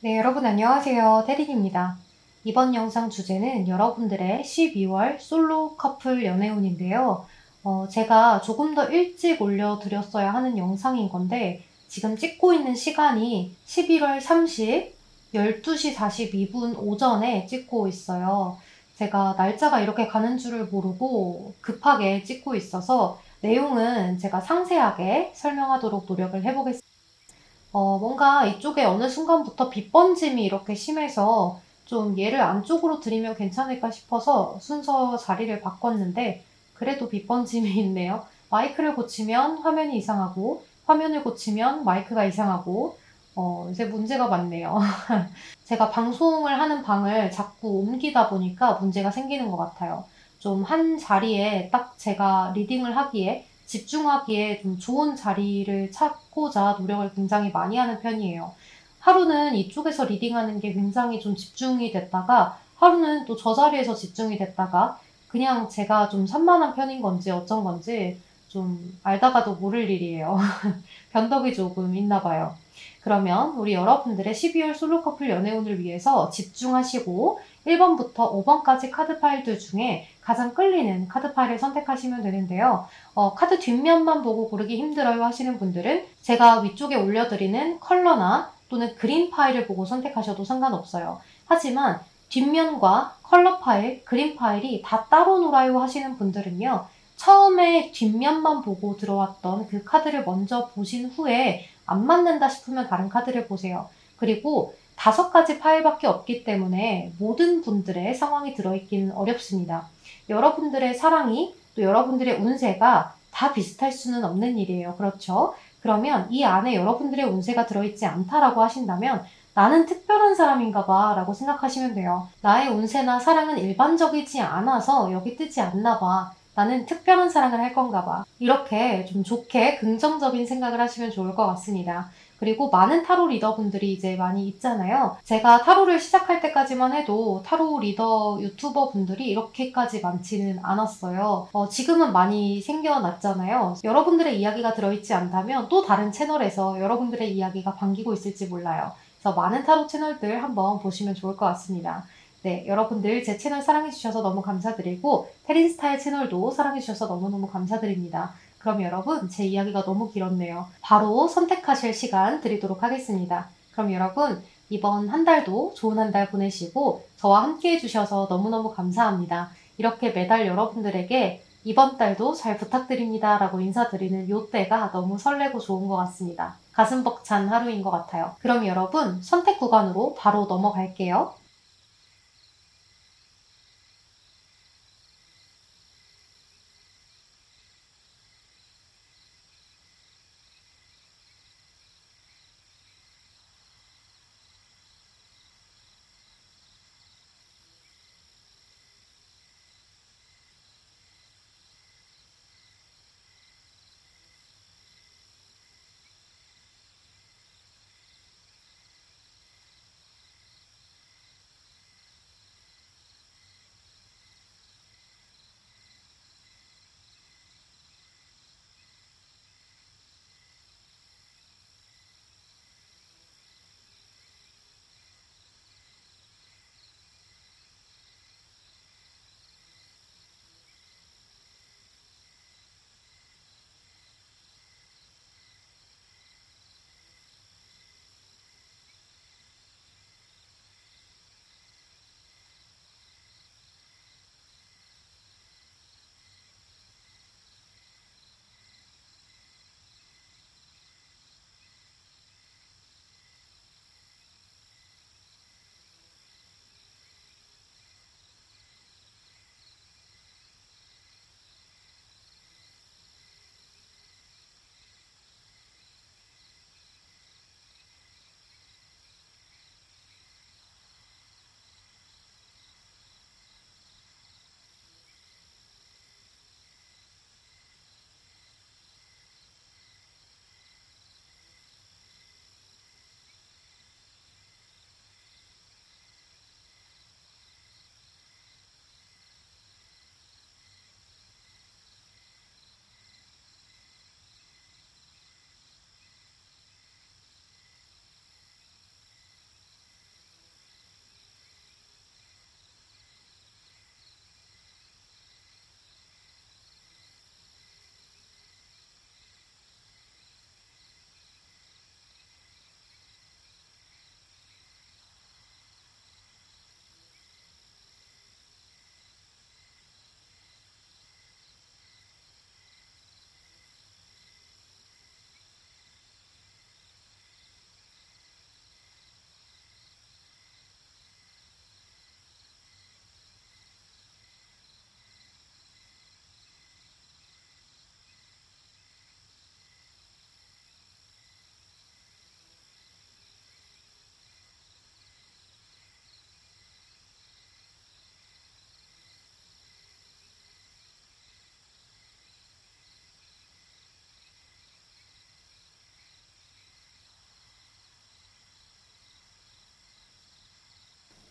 네, 여러분 안녕하세요. 태린입니다. 이번 영상 주제는 여러분들의 12월 솔로 커플 연애운인데요. 제가 조금 더 일찍 올려드렸어야 하는 영상인 건데 지금 찍고 있는 시간이 11월 30, 12시 42분 오전에 찍고 있어요. 제가 날짜가 이렇게 가는 줄을 모르고 급하게 찍고 있어서 내용은 제가 상세하게 설명하도록 노력을 해보겠습니다. 뭔가 이쪽에 어느 순간부터 빛번짐이 이렇게 심해서 좀 얘를 안쪽으로 들이면 괜찮을까 싶어서 순서 자리를 바꿨는데 그래도 빛번짐이 있네요. 마이크를 고치면 화면이 이상하고 화면을 고치면 마이크가 이상하고 이제 문제가 많네요. 제가 방송을 하는 방을 자꾸 옮기다 보니까 문제가 생기는 것 같아요. 좀 한 자리에 딱 제가 리딩을 하기에 집중하기에 좀 좋은 자리를 찾고자 노력을 굉장히 많이 하는 편이에요. 하루는 이쪽에서 리딩하는 게 굉장히 좀 집중이 됐다가 하루는 또 저 자리에서 집중이 됐다가 그냥 제가 좀 산만한 편인 건지 어쩐 건지 좀 알다가도 모를 일이에요. 변덕이 조금 있나 봐요. 그러면 우리 여러분들의 12월 솔로 커플 연애운을 위해서 집중하시고 1번부터 5번까지 카드 파일들 중에 가장 끌리는 카드 파일을 선택하시면 되는데요. 카드 뒷면만 보고 고르기 힘들어요 하시는 분들은 제가 위쪽에 올려드리는 컬러나 또는 그린 파일을 보고 선택하셔도 상관없어요. 하지만 뒷면과 컬러 파일, 그린 파일이 다 따로 놀아요 하시는 분들은요. 처음에 뒷면만 보고 들어왔던 그 카드를 먼저 보신 후에 안 맞는다 싶으면 다른 카드를 보세요. 그리고 5가지 파일밖에 없기 때문에 모든 분들의 상황이 들어있기는 어렵습니다. 여러분들의 사랑이 또 여러분들의 운세가 다 비슷할 수는 없는 일이에요. 그렇죠? 그러면 이 안에 여러분들의 운세가 들어있지 않다라고 하신다면 나는 특별한 사람인가 봐 라고 생각하시면 돼요. 나의 운세나 사랑은 일반적이지 않아서 여기 뜨지 않나 봐. 나는 특별한 사랑을 할 건가 봐. 이렇게 좀 좋게 긍정적인 생각을 하시면 좋을 것 같습니다. 그리고 많은 타로 리더분들이 이제 많이 있잖아요. 제가 타로를 시작할 때까지만 해도 타로 리더 유튜버 분들이 이렇게까지 많지는 않았어요. 지금은 많이 생겨났잖아요. 여러분들의 이야기가 들어있지 않다면 또 다른 채널에서 여러분들의 이야기가 반기고 있을지 몰라요. 그래서 많은 타로 채널들 한번 보시면 좋을 것 같습니다. 네, 여러분들 제 채널 사랑해주셔서 너무 감사드리고 테린스타일 채널도 사랑해주셔서 너무너무 감사드립니다. 그럼 여러분, 제 이야기가 너무 길었네요. 바로 선택하실 시간 드리도록 하겠습니다. 그럼 여러분, 이번 한 달도 좋은 한 달 보내시고 저와 함께 해주셔서 너무너무 감사합니다. 이렇게 매달 여러분들에게 이번 달도 잘 부탁드립니다 라고 인사드리는 요때가 너무 설레고 좋은 것 같습니다. 가슴 벅찬 하루인 것 같아요. 그럼 여러분, 선택 구간으로 바로 넘어갈게요.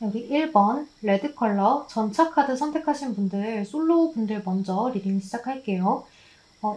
여기 1번 레드 컬러 전차 카드 선택하신 분들, 솔로 분들 먼저 리딩 시작할게요.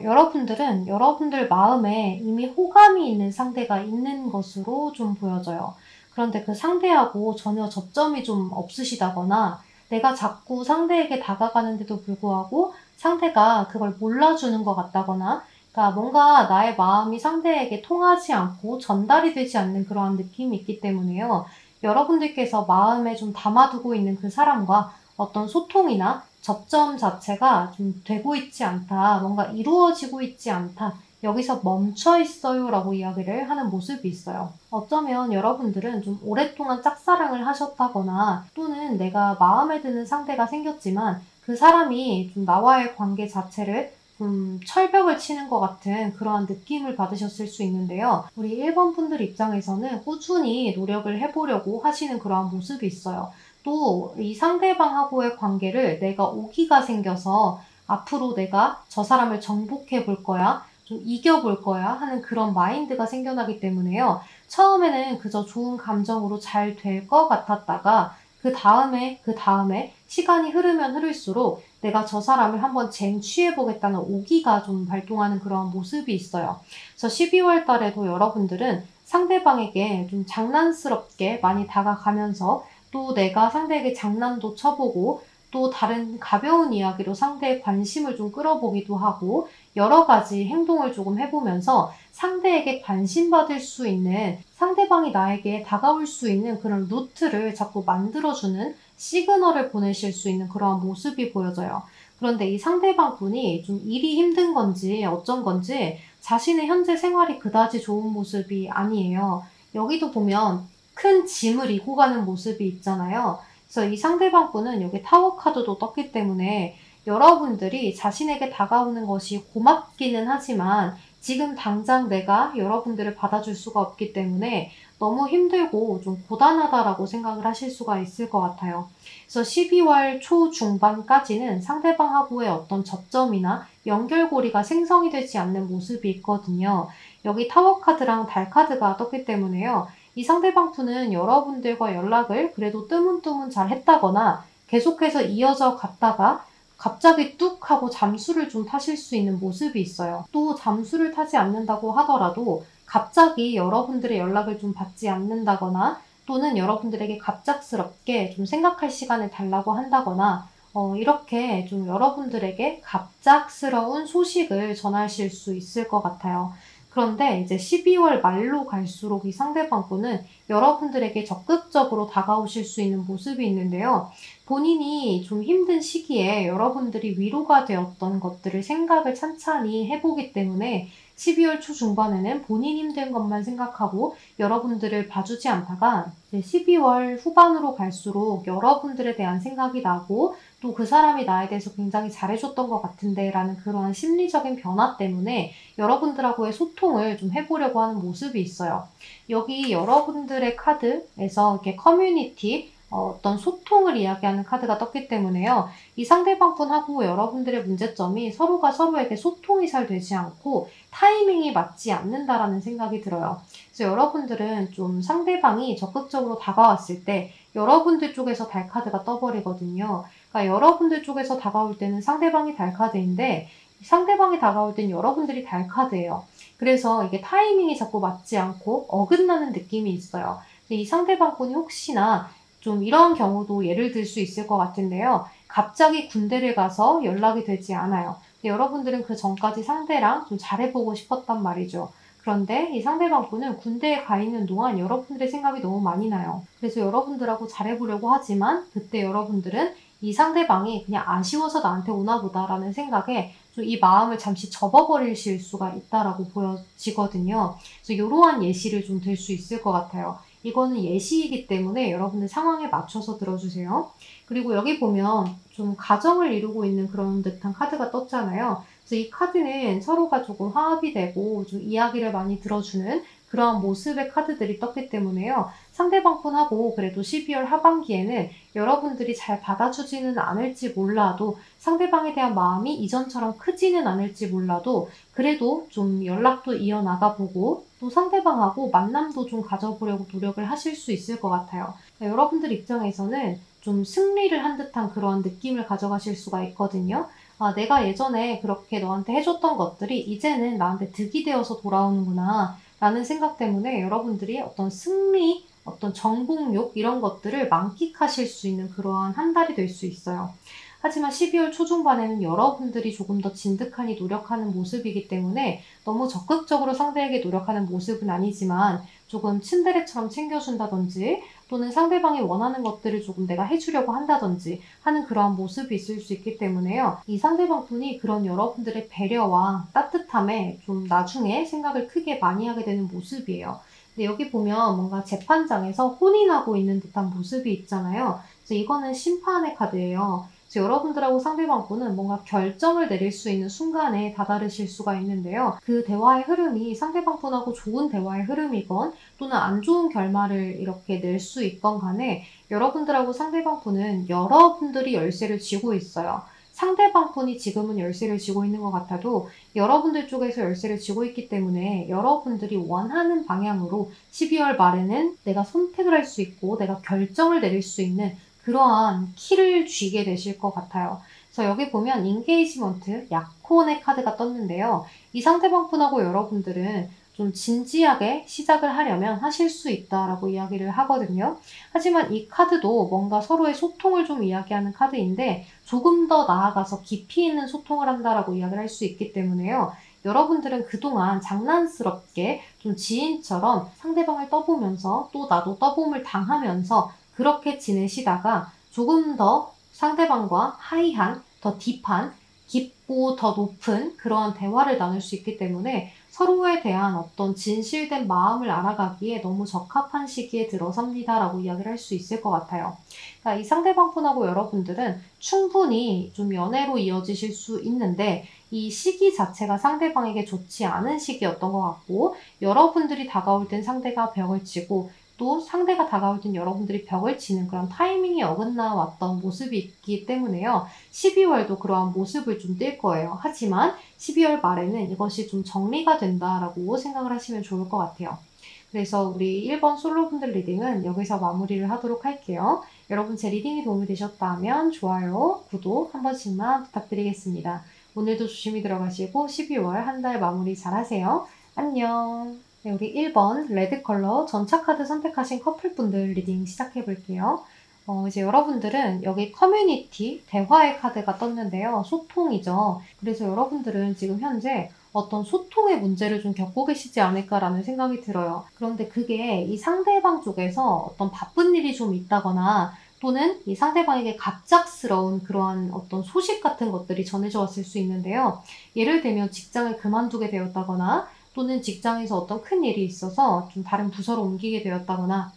여러분들은 여러분들 마음에 이미 호감이 있는 상대가 있는 것으로 좀 보여져요. 그런데 그 상대하고 전혀 접점이 좀 없으시다거나 내가 자꾸 상대에게 다가가는데도 불구하고 상대가 그걸 몰라주는 것 같다거나, 그러니까 뭔가 나의 마음이 상대에게 통하지 않고 전달이 되지 않는 그러한 느낌이 있기 때문에요. 여러분들께서 마음에 좀 담아두고 있는 그 사람과 어떤 소통이나 접점 자체가 좀 되고 있지 않다, 뭔가 이루어지고 있지 않다, 여기서 멈춰 있어요 라고 이야기를 하는 모습이 있어요. 어쩌면 여러분들은 좀 오랫동안 짝사랑을 하셨다거나, 또는 내가 마음에 드는 상대가 생겼지만 그 사람이 좀 나와의 관계 자체를 좀 철벽을 치는 것 같은 그러한 느낌을 받으셨을 수 있는데요. 우리 1번 분들 입장에서는 꾸준히 노력을 해보려고 하시는 그러한 모습이 있어요. 또 이 상대방하고의 관계를 내가 오기가 생겨서 앞으로 내가 저 사람을 정복해 볼 거야, 좀 이겨볼 거야 하는 그런 마인드가 생겨나기 때문에요. 처음에는 그저 좋은 감정으로 잘 될 것 같았다가 그 다음에 시간이 흐르면 흐를수록 내가 저 사람을 한번 쟁취해보겠다는 오기가 좀 발동하는 그런 모습이 있어요. 그래서 12월 달에도 여러분들은 상대방에게 좀 장난스럽게 많이 다가가면서, 또 내가 상대에게 장난도 쳐보고, 또 다른 가벼운 이야기로 상대의 관심을 좀 끌어보기도 하고, 여러 가지 행동을 조금 해보면서 상대에게 관심받을 수 있는, 상대방이 나에게 다가올 수 있는 그런 루트를 자꾸 만들어주는 시그널을 보내실 수 있는 그러한 모습이 보여져요. 그런데 이 상대방 분이 좀 일이 힘든 건지 어쩐 건지 자신의 현재 생활이 그다지 좋은 모습이 아니에요. 여기도 보면 큰 짐을 이고 가는 모습이 있잖아요. 그래서 이 상대방 분은 여기 타워 카드도 떴기 때문에 여러분들이 자신에게 다가오는 것이 고맙기는 하지만 지금 당장 내가 여러분들을 받아줄 수가 없기 때문에 너무 힘들고 좀 고단하다라고 생각을 하실 수가 있을 것 같아요. 그래서 12월 초중반까지는 상대방하고의 어떤 접점이나 연결고리가 생성이 되지 않는 모습이 있거든요. 여기 타워 카드랑 달 카드가 떴기 때문에요. 이 상대방 분은 여러분들과 연락을 그래도 뜨문뜨문 잘 했다거나 계속해서 이어져 갔다가 갑자기 뚝 하고 잠수를 좀 타실 수 있는 모습이 있어요. 또 잠수를 타지 않는다고 하더라도 갑자기 여러분들의 연락을 좀 받지 않는다거나, 또는 여러분들에게 갑작스럽게 좀 생각할 시간을 달라고 한다거나, 이렇게 좀 여러분들에게 갑작스러운 소식을 전하실 수 있을 것 같아요. 그런데 이제 12월 말로 갈수록 이 상대방분은 여러분들에게 적극적으로 다가오실 수 있는 모습이 있는데요. 본인이 좀 힘든 시기에 여러분들이 위로가 되었던 것들을 생각을 찬찬히 해보기 때문에 12월 초중반에는 본인 힘든 것만 생각하고 여러분들을 봐주지 않다가 12월 후반으로 갈수록 여러분들에 대한 생각이 나고, 또 그 사람이 나에 대해서 굉장히 잘해줬던 것 같은데 라는 그러한 심리적인 변화 때문에 여러분들하고의 소통을 좀 해보려고 하는 모습이 있어요. 여기 여러분들의 카드에서 이렇게 커뮤니티, 어떤 소통을 이야기하는 카드가 떴기 때문에요. 이 상대방분하고 여러분들의 문제점이 서로가 서로에게 소통이 잘 되지 않고 타이밍이 맞지 않는다라는 생각이 들어요. 그래서 여러분들은 좀 상대방이 적극적으로 다가왔을 때 여러분들 쪽에서 달 카드가 떠버리거든요. 그러니까 여러분들 쪽에서 다가올 때는 상대방이 달 카드인데, 상대방이 다가올 때는 여러분들이 달 카드예요. 그래서 이게 타이밍이 자꾸 맞지 않고 어긋나는 느낌이 있어요. 이 상대방분이 혹시나 좀 이런 경우도 예를 들 수 있을 것 같은데요. 갑자기 군대를 가서 연락이 되지 않아요. 근데 여러분들은 그 전까지 상대랑 좀 잘해보고 싶었단 말이죠. 그런데 이 상대방분은 군대에 가 있는 동안 여러분들의 생각이 너무 많이 나요. 그래서 여러분들하고 잘해보려고 하지만 그때 여러분들은 이 상대방이 그냥 아쉬워서 나한테 오나 보다라는 생각에 좀 이 마음을 잠시 접어버리실 수가 있다라고 보여지거든요. 그래서 이러한 예시를 좀 들 수 있을 것 같아요. 이거는 예시이기 때문에 여러분들 상황에 맞춰서 들어주세요. 그리고 여기 보면 좀 가정을 이루고 있는 그런 듯한 카드가 떴잖아요. 그래서 이 카드는 서로가 조금 화합이 되고 좀 이야기를 많이 들어주는 그런 모습의 카드들이 떴기 때문에요. 상대방분하고 그래도 12월 하반기에는 여러분들이 잘 받아주지는 않을지 몰라도 상대방에 대한 마음이 이전처럼 크지는 않을지 몰라도 그래도 좀 연락도 이어나가 보고 또 상대방하고 만남도 좀 가져보려고 노력을 하실 수 있을 것 같아요. 여러분들 입장에서는 좀 승리를 한 듯한 그런 느낌을 가져가실 수가 있거든요. 아, 내가 예전에 그렇게 너한테 해줬던 것들이 이제는 나한테 득이 되어서 돌아오는구나 라는 생각 때문에 여러분들이 어떤 승리, 어떤 정복욕 이런 것들을 만끽하실 수 있는 그러한 한 달이 될 수 있어요. 하지만 12월 초중반에는 여러분들이 조금 더 진득하니 노력하는 모습이기 때문에 너무 적극적으로 상대에게 노력하는 모습은 아니지만 조금 츤데레처럼 챙겨준다든지 또는 상대방이 원하는 것들을 조금 내가 해주려고 한다든지 하는 그러한 모습이 있을 수 있기 때문에요. 이 상대방 분이 그런 여러분들의 배려와 따뜻함에 좀 나중에 생각을 크게 많이 하게 되는 모습이에요. 근데 여기 보면 뭔가 재판장에서 혼인하고 있는 듯한 모습이 있잖아요. 그래서 이거는 심판의 카드예요. 그래서 여러분들하고 상대방 분은 뭔가 결정을 내릴 수 있는 순간에 다다르실 수가 있는데요. 그 대화의 흐름이 상대방 분하고 좋은 대화의 흐름이건 또는 안 좋은 결말을 이렇게 낼 수 있건 간에 여러분들하고 상대방 분은 여러분들이 열쇠를 쥐고 있어요. 상대방 분이 지금은 열쇠를 쥐고 있는 것 같아도 여러분들 쪽에서 열쇠를 쥐고 있기 때문에 여러분들이 원하는 방향으로 12월 말에는 내가 선택을 할 수 있고 내가 결정을 내릴 수 있는 그러한 키를 쥐게 되실 것 같아요. 그래서 여기 보면 인게이지먼트, 약혼의 카드가 떴는데요. 이 상대방 분하고 여러분들은 좀 진지하게 시작을 하려면 하실 수 있다라고 이야기를 하거든요. 하지만 이 카드도 뭔가 서로의 소통을 좀 이야기하는 카드인데 조금 더 나아가서 깊이 있는 소통을 한다라고 이야기를 할 수 있기 때문에요. 여러분들은 그동안 장난스럽게 좀 지인처럼 상대방을 떠보면서 또 나도 떠봄을 당하면서 그렇게 지내시다가 조금 더 상대방과 하이한, 더 딥한, 깊고 더 높은 그러한 대화를 나눌 수 있기 때문에 서로에 대한 어떤 진실된 마음을 알아가기에 너무 적합한 시기에 들어섭니다라고 이야기를 할 수 있을 것 같아요. 그러니까 이 상대방분하고 여러분들은 충분히 좀 연애로 이어지실 수 있는데 이 시기 자체가 상대방에게 좋지 않은 시기였던 것 같고 여러분들이 다가올 땐 상대가 벽을 치고 또 상대가 다가올 땐 여러분들이 벽을 치는 그런 타이밍이 어긋나 왔던 모습이 있기 때문에요. 12월도 그러한 모습을 좀 띌 거예요. 하지만 12월 말에는 이것이 좀 정리가 된다라고 생각을 하시면 좋을 것 같아요. 그래서 우리 1번 솔로분들 리딩은 여기서 마무리를 하도록 할게요. 여러분 제 리딩이 도움이 되셨다면 좋아요, 구독 한 번씩만 부탁드리겠습니다. 오늘도 조심히 들어가시고 12월 한 달 마무리 잘 하세요. 안녕. 네, 우리 1번 레드 컬러 전차 카드 선택하신 커플분들 리딩 시작해 볼게요. 이제 여러분들은 여기 커뮤니티, 대화의 카드가 떴는데요. 소통이죠. 그래서 여러분들은 지금 현재 어떤 소통의 문제를 좀 겪고 계시지 않을까라는 생각이 들어요. 그런데 그게 이 상대방 쪽에서 어떤 바쁜 일이 좀 있다거나 또는 이 상대방에게 갑작스러운 그러한 어떤 소식 같은 것들이 전해져 왔을 수 있는데요. 예를 들면 직장을 그만두게 되었다거나 또는 직장에서 어떤 큰 일이 있어서 좀 다른 부서로 옮기게 되었다거나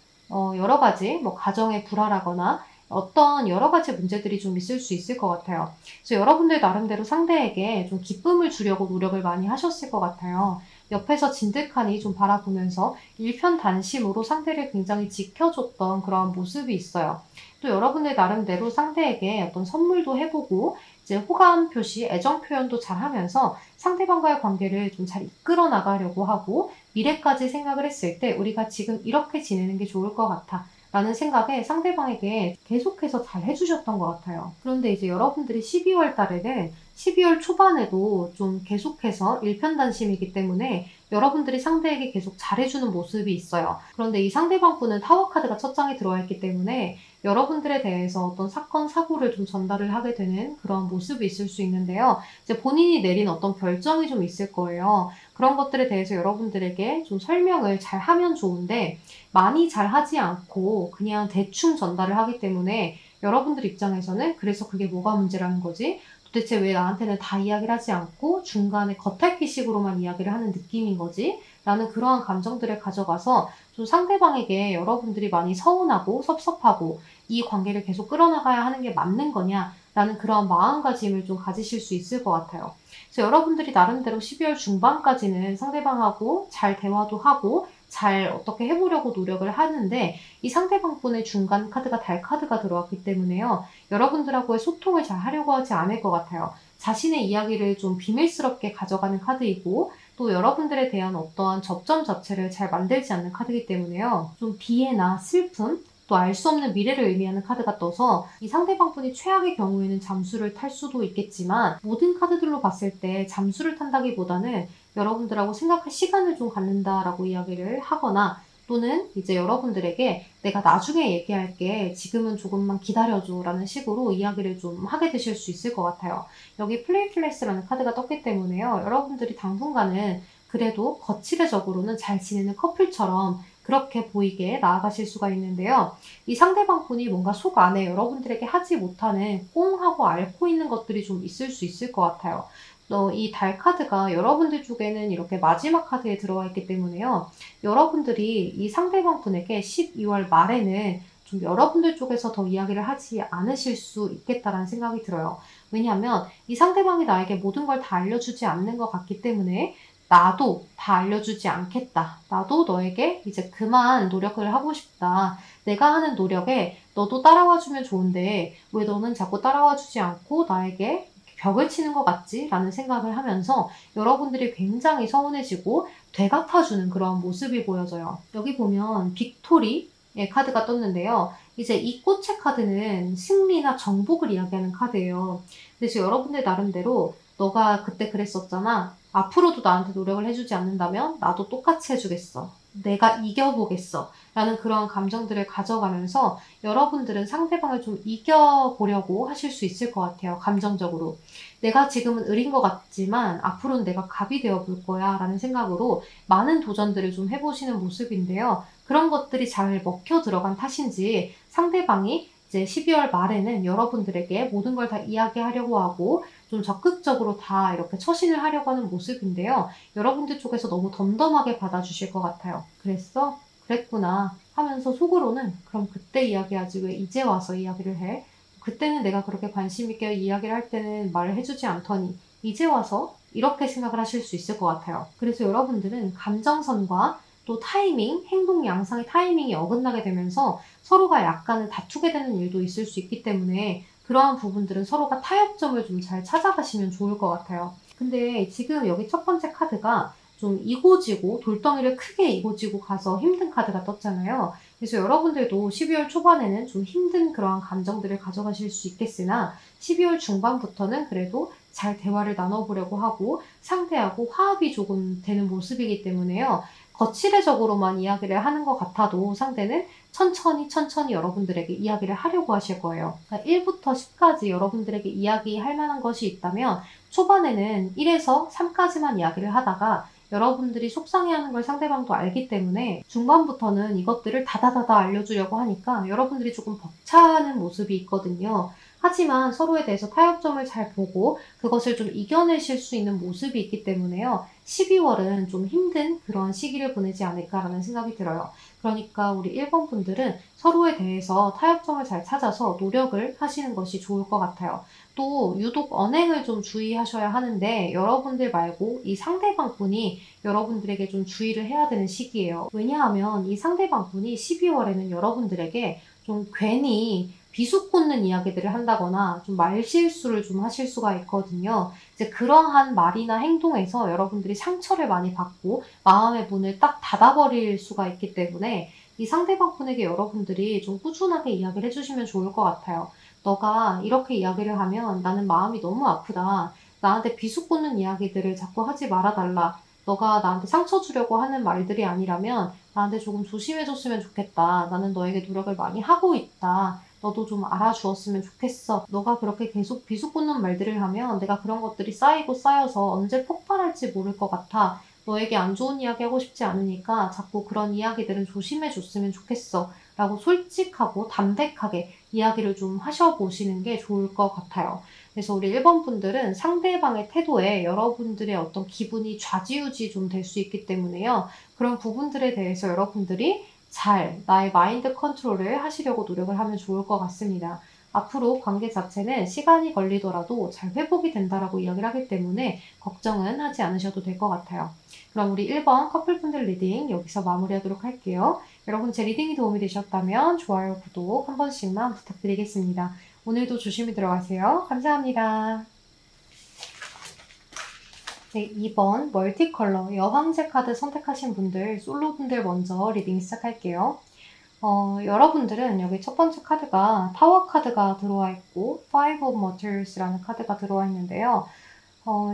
여러 가지 뭐 가정에 불화라거나 어떤 여러 가지 문제들이 좀 있을 수 있을 것 같아요. 그래서 여러분들 나름대로 상대에게 좀 기쁨을 주려고 노력을 많이 하셨을 것 같아요. 옆에서 진득하니 좀 바라보면서 일편단심으로 상대를 굉장히 지켜줬던 그런 모습이 있어요. 또 여러분들 나름대로 상대에게 어떤 선물도 해보고 이제 호감 표시, 애정 표현도 잘 하면서 상대방과의 관계를 좀 잘 이끌어 나가려고 하고 미래까지 생각을 했을 때 우리가 지금 이렇게 지내는 게 좋을 것 같아 라는 생각에 상대방에게 계속해서 잘 해주셨던 것 같아요. 그런데 이제 여러분들이 12월 달에는 12월 초반에도 좀 계속해서 일편단심이기 때문에 여러분들이 상대에게 계속 잘해주는 모습이 있어요. 그런데 이 상대방 분은 타워 카드가 첫 장에 들어와 있기 때문에 여러분들에 대해서 어떤 사건, 사고를 좀 전달을 하게 되는 그런 모습이 있을 수 있는데요. 이제 본인이 내린 어떤 결정이 좀 있을 거예요. 그런 것들에 대해서 여러분들에게 좀 설명을 잘 하면 좋은데 많이 잘 하지 않고 그냥 대충 전달을 하기 때문에 여러분들 입장에서는 그래서 그게 뭐가 문제라는 거지? 도대체 왜 나한테는 다 이야기를 하지 않고 중간에 겉핥기식으로만 이야기를 하는 느낌인 거지? 라는 그러한 감정들을 가져가서 좀 상대방에게 여러분들이 많이 서운하고 섭섭하고 이 관계를 계속 끌어나가야 하는 게 맞는 거냐? 라는 그러한 마음가짐을 좀 가지실 수 있을 것 같아요. 그래서 여러분들이 나름대로 12월 중반까지는 상대방하고 잘 대화도 하고 잘 어떻게 해보려고 노력을 하는데 이 상대방분의 중간 카드가 달 카드가 들어왔기 때문에요. 여러분들하고의 소통을 잘 하려고 하지 않을 것 같아요. 자신의 이야기를 좀 비밀스럽게 가져가는 카드이고 또 여러분들에 대한 어떠한 접점 자체를 잘 만들지 않는 카드이기 때문에요. 좀 비애나 슬픔, 또 알 수 없는 미래를 의미하는 카드가 떠서 이 상대방분이 최악의 경우에는 잠수를 탈 수도 있겠지만 모든 카드들로 봤을 때 잠수를 탄다기보다는 여러분들하고 생각할 시간을 좀 갖는다라고 이야기를 하거나 또는 이제 여러분들에게 내가 나중에 얘기할게 지금은 조금만 기다려줘 라는 식으로 이야기를 좀 하게 되실 수 있을 것 같아요. 여기 플레이플레스라는 카드가 떴기 때문에요. 여러분들이 당분간은 그래도 거칠애적으로는 잘 지내는 커플처럼 그렇게 보이게 나아가실 수가 있는데요. 이 상대방 분이 뭔가 속 안에 여러분들에게 하지 못하는 꽁 하고 앓고 있는 것들이 좀 있을 수 있을 것 같아요. 이 달 카드가 여러분들 쪽에는 이렇게 마지막 카드에 들어와 있기 때문에요. 여러분들이 이 상대방 분에게 12월 말에는 좀 여러분들 쪽에서 더 이야기를 하지 않으실 수 있겠다라는 생각이 들어요. 왜냐하면 이 상대방이 나에게 모든 걸 다 알려주지 않는 것 같기 때문에 나도 다 알려주지 않겠다. 나도 너에게 이제 그만 노력을 하고 싶다. 내가 하는 노력에 너도 따라와주면 좋은데 왜 너는 자꾸 따라와주지 않고 나에게 벽을 치는 것 같지? 라는 생각을 하면서 여러분들이 굉장히 서운해지고 되갚아주는 그런 모습이 보여져요. 여기 보면 빅토리의 카드가 떴는데요. 이제 이 꽃의 카드는 승리나 정복을 이야기하는 카드예요. 그래서 여러분들 나름대로 너가 그때 그랬었잖아. 앞으로도 나한테 노력을 해주지 않는다면 나도 똑같이 해주겠어. 내가 이겨보겠어. 라는 그런 감정들을 가져가면서 여러분들은 상대방을 좀 이겨보려고 하실 수 있을 것 같아요. 감정적으로. 내가 지금은 을인 것 같지만 앞으로는 내가 갑이 되어볼 거야. 라는 생각으로 많은 도전들을 좀 해보시는 모습인데요. 그런 것들이 잘 먹혀 들어간 탓인지 상대방이 이제 12월 말에는 여러분들에게 모든 걸 다 이야기하려고 하고 좀 적극적으로 다 이렇게 처신을 하려고 하는 모습인데요. 여러분들 쪽에서 너무 덤덤하게 받아주실 것 같아요. 그랬어? 그랬구나 하면서 속으로는 그럼 그때 이야기하지 왜 이제 와서 이야기를 해? 그때는 내가 그렇게 관심 있게 이야기를 할 때는 말을 해주지 않더니 이제 와서 이렇게 생각을 하실 수 있을 것 같아요. 그래서 여러분들은 감정선과 또 타이밍, 행동 양상의 타이밍이 어긋나게 되면서 서로가 약간은 다투게 되는 일도 있을 수 있기 때문에 그러한 부분들은 서로가 타협점을 좀 잘 찾아가시면 좋을 것 같아요. 근데 지금 여기 첫 번째 카드가 좀 이고지고 돌덩이를 크게 이고지고 가서 힘든 카드가 떴잖아요. 그래서 여러분들도 12월 초반에는 좀 힘든 그러한 감정들을 가져가실 수 있겠으나 12월 중반부터는 그래도 잘 대화를 나눠보려고 하고 상대하고 화합이 조금 되는 모습이기 때문에요. 거칠애적으로만 이야기를 하는 것 같아도 상대는 천천히 여러분들에게 이야기를 하려고 하실 거예요. 그러니까 1부터 10까지 여러분들에게 이야기할 만한 것이 있다면 초반에는 1에서 3까지만 이야기를 하다가 여러분들이 속상해하는 걸 상대방도 알기 때문에 중반부터는 이것들을 다다다다 알려주려고 하니까 여러분들이 조금 벅차는 모습이 있거든요. 하지만 서로에 대해서 타협점을 잘 보고 그것을 좀 이겨내실 수 있는 모습이 있기 때문에요. 12월은 좀 힘든 그런 시기를 보내지 않을까라는 생각이 들어요. 그러니까 우리 1번 분들은 서로에 대해서 타협점을 잘 찾아서 노력을 하시는 것이 좋을 것 같아요. 또 유독 언행을 좀 주의하셔야 하는데 여러분들 말고 이 상대방 분이 여러분들에게 좀 주의를 해야 되는 시기예요. 왜냐하면 이 상대방 분이 12월에는 여러분들에게 좀 괜히 비수꽂는 이야기들을 한다거나 좀 말실수를 좀 하실 수가 있거든요. 이제 그러한 말이나 행동에서 여러분들이 상처를 많이 받고 마음의 문을 딱 닫아버릴 수가 있기 때문에 이 상대방 분에게 여러분들이 좀 꾸준하게 이야기를 해주시면 좋을 것 같아요. 너가 이렇게 이야기를 하면 나는 마음이 너무 아프다. 나한테 비수꽂는 이야기들을 자꾸 하지 말아달라. 너가 나한테 상처 주려고 하는 말들이 아니라면 나한테 조금 조심해줬으면 좋겠다. 나는 너에게 노력을 많이 하고 있다. 너도 좀 알아주었으면 좋겠어. 너가 그렇게 계속 비수꽂는 말들을 하면 내가 그런 것들이 쌓이고 쌓여서 언제 폭발할지 모를 것 같아. 너에게 안 좋은 이야기 하고 싶지 않으니까 자꾸 그런 이야기들은 조심해줬으면 좋겠어. 라고 솔직하고 담백하게 이야기를 좀 하셔보시는 게 좋을 것 같아요. 그래서 우리 1번 분들은 상대방의 태도에 여러분들의 어떤 기분이 좌지우지 좀 될 수 있기 때문에요. 그런 부분들에 대해서 여러분들이 잘 나의 마인드 컨트롤을 하시려고 노력을 하면 좋을 것 같습니다. 앞으로 관계 자체는 시간이 걸리더라도 잘 회복이 된다라고 이야기를 하기 때문에 걱정은 하지 않으셔도 될 것 같아요. 그럼 우리 1번 커플분들 리딩 여기서 마무리하도록 할게요. 여러분 제 리딩이 도움이 되셨다면 좋아요, 구독 한 번씩만 부탁드리겠습니다. 오늘도 조심히 들어가세요. 감사합니다. 네, 2번 멀티컬러 여황제 카드 선택하신 분들, 솔로분들 먼저 리딩 시작할게요. 여러분들은 여기 첫 번째 카드가 타워 카드가 들어와 있고 Five of Motions라는 카드가 들어와 있는데요.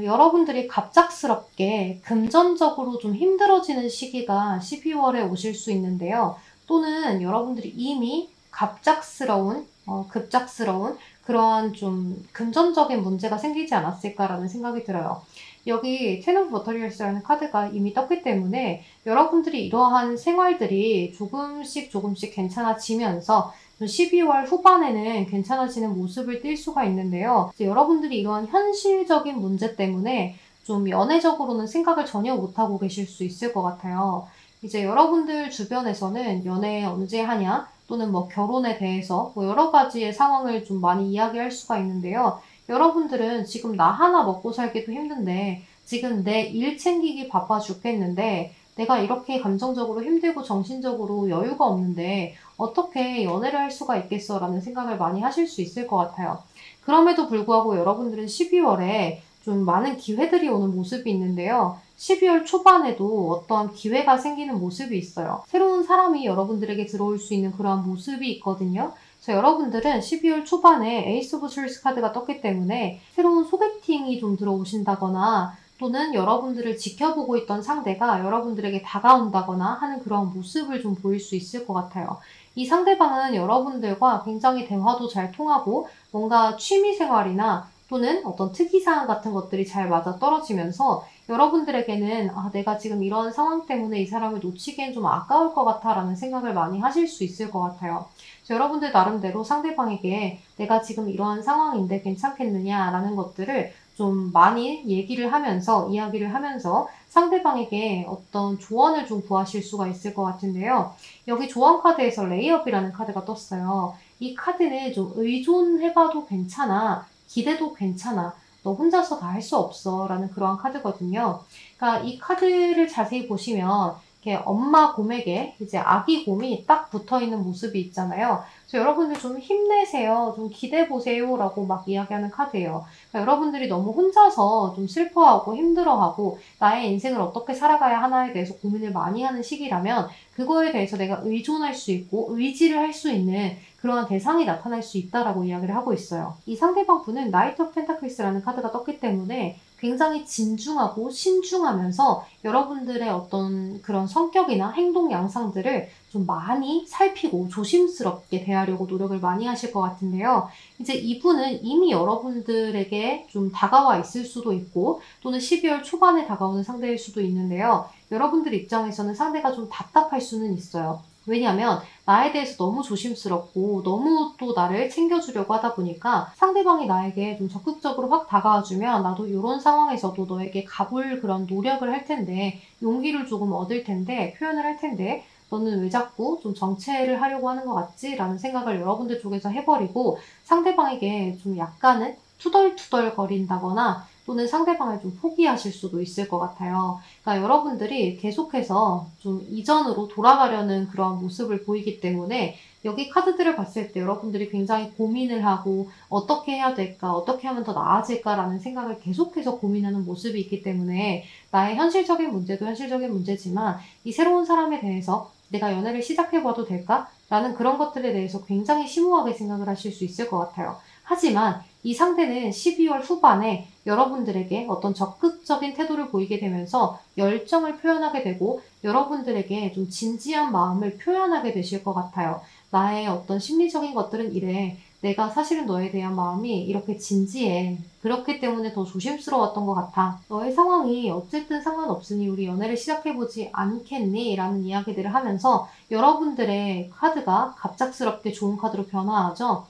여러분들이 갑작스럽게 금전적으로 좀 힘들어지는 시기가 12월에 오실 수 있는데요. 또는 여러분들이 이미 갑작스러운, 급작스러운 그러한 좀 금전적인 문제가 생기지 않았을까라는 생각이 들어요. 여기 Ten of Materials라는 카드가 이미 떴기 때문에 여러분들이 이러한 생활들이 조금씩 괜찮아지면서 12월 후반에는 괜찮아지는 모습을 띌 수가 있는데요. 여러분들이 이러한 현실적인 문제 때문에 좀 연애적으로는 생각을 전혀 못하고 계실 수 있을 것 같아요. 이제 여러분들 주변에서는 연애 언제 하냐, 또는 뭐 결혼에 대해서 뭐 여러 가지의 상황을 좀 많이 이야기할 수가 있는데요. 여러분들은 지금 나 하나 먹고 살기도 힘든데, 지금 내 일 챙기기 바빠 죽겠는데, 내가 이렇게 감정적으로 힘들고 정신적으로 여유가 없는데 어떻게 연애를 할 수가 있겠어? 라는 생각을 많이 하실 수 있을 것 같아요. 그럼에도 불구하고 여러분들은 12월에 좀 많은 기회들이 오는 모습이 있는데요. 12월 초반에도 어떠한 기회가 생기는 모습이 있어요. 새로운 사람이 여러분들에게 들어올 수 있는 그러한 모습이 있거든요. 그래서 여러분들은 12월 초반에 에이스 오브 슈리스 카드가 떴기 때문에 새로운 소개팅이 좀 들어오신다거나 또는 여러분들을 지켜보고 있던 상대가 여러분들에게 다가온다거나 하는 그런 모습을 좀 보일 수 있을 것 같아요. 이 상대방은 여러분들과 굉장히 대화도 잘 통하고 뭔가 취미생활이나 또는 어떤 특이사항 같은 것들이 잘 맞아떨어지면서 여러분들에게는 내가 지금 이런 상황 때문에 이 사람을 놓치기엔 좀 아까울 것 같아 라는 생각을 많이 하실 수 있을 것 같아요. 여러분들 나름대로 상대방에게 내가 지금 이러한 상황인데 괜찮겠느냐 라는 것들을 좀 많이 이야기를 하면서 상대방에게 어떤 조언을 좀 구하실 수가 있을 것 같은데요. 여기 조언 카드에서 레이업이라는 카드가 떴어요. 이 카드는 좀 의존해봐도 괜찮아. 기대도 괜찮아. 너 혼자서 다 할 수 없어. 라는 그러한 카드거든요. 그러니까 이 카드를 자세히 보시면 이렇게 엄마 곰에게 이제 아기 곰이 딱 붙어 있는 모습이 있잖아요. 그래서 여러분들 좀 힘내세요. 좀 기대보세요. 라고 막 이야기하는 카드예요. 그러니까 여러분들이 너무 혼자서 좀 슬퍼하고 힘들어하고 나의 인생을 어떻게 살아가야 하나에 대해서 고민을 많이 하는 시기라면 그거에 대해서 내가 의존할 수 있고 의지를 할 수 있는 그러한 대상이 나타날 수 있다라고 이야기를 하고 있어요. 이 상대방 분은 나이트 오브 펜타클스라는 카드가 떴기 때문에 굉장히 진중하고 신중하면서 여러분들의 어떤 그런 성격이나 행동 양상들을 좀 많이 살피고 조심스럽게 대하려고 노력을 많이 하실 것 같은데요. 이제 이분은 이미 여러분들에게 좀 다가와 있을 수도 있고 또는 12월 초반에 다가오는 상대일 수도 있는데요. 여러분들 입장에서는 상대가 좀 답답할 수는 있어요. 왜냐하면 나에 대해서 너무 조심스럽고 너무 또 나를 챙겨주려고 하다 보니까 상대방이 나에게 좀 적극적으로 확 다가와주면 나도 이런 상황에서도 너에게 가볼 그런 노력을 할 텐데 용기를 조금 얻을 텐데 표현을 할 텐데 너는 왜 자꾸 좀 정체를 하려고 하는 것 같지? 라는 생각을 여러분들 쪽에서 해버리고 상대방에게 좀 약간은 투덜투덜 거린다거나 또는 상대방을 좀 포기하실 수도 있을 것 같아요. 그러니까 여러분들이 계속해서 좀 이전으로 돌아가려는 그런 모습을 보이기 때문에 여기 카드들을 봤을 때 여러분들이 굉장히 고민을 하고 어떻게 해야 될까, 어떻게 하면 더 나아질까라는 생각을 계속해서 고민하는 모습이 있기 때문에 나의 현실적인 문제도 현실적인 문제지만 이 새로운 사람에 대해서 내가 연애를 시작해봐도 될까? 라는 그런 것들에 대해서 굉장히 심오하게 생각을 하실 수 있을 것 같아요. 하지만 이 상대는 12월 후반에 여러분들에게 어떤 적극적인 태도를 보이게 되면서 열정을 표현하게 되고 여러분들에게 좀 진지한 마음을 표현하게 되실 것 같아요. 나의 어떤 심리적인 것들은 이래. 내가 사실은 너에 대한 마음이 이렇게 진지해. 그렇기 때문에 더 조심스러웠던 것 같아. 너의 상황이 어쨌든 상관없으니 우리 연애를 시작해보지 않겠니? 라는 이야기들을 하면서 여러분들의 카드가 갑작스럽게 좋은 카드로 변화하죠.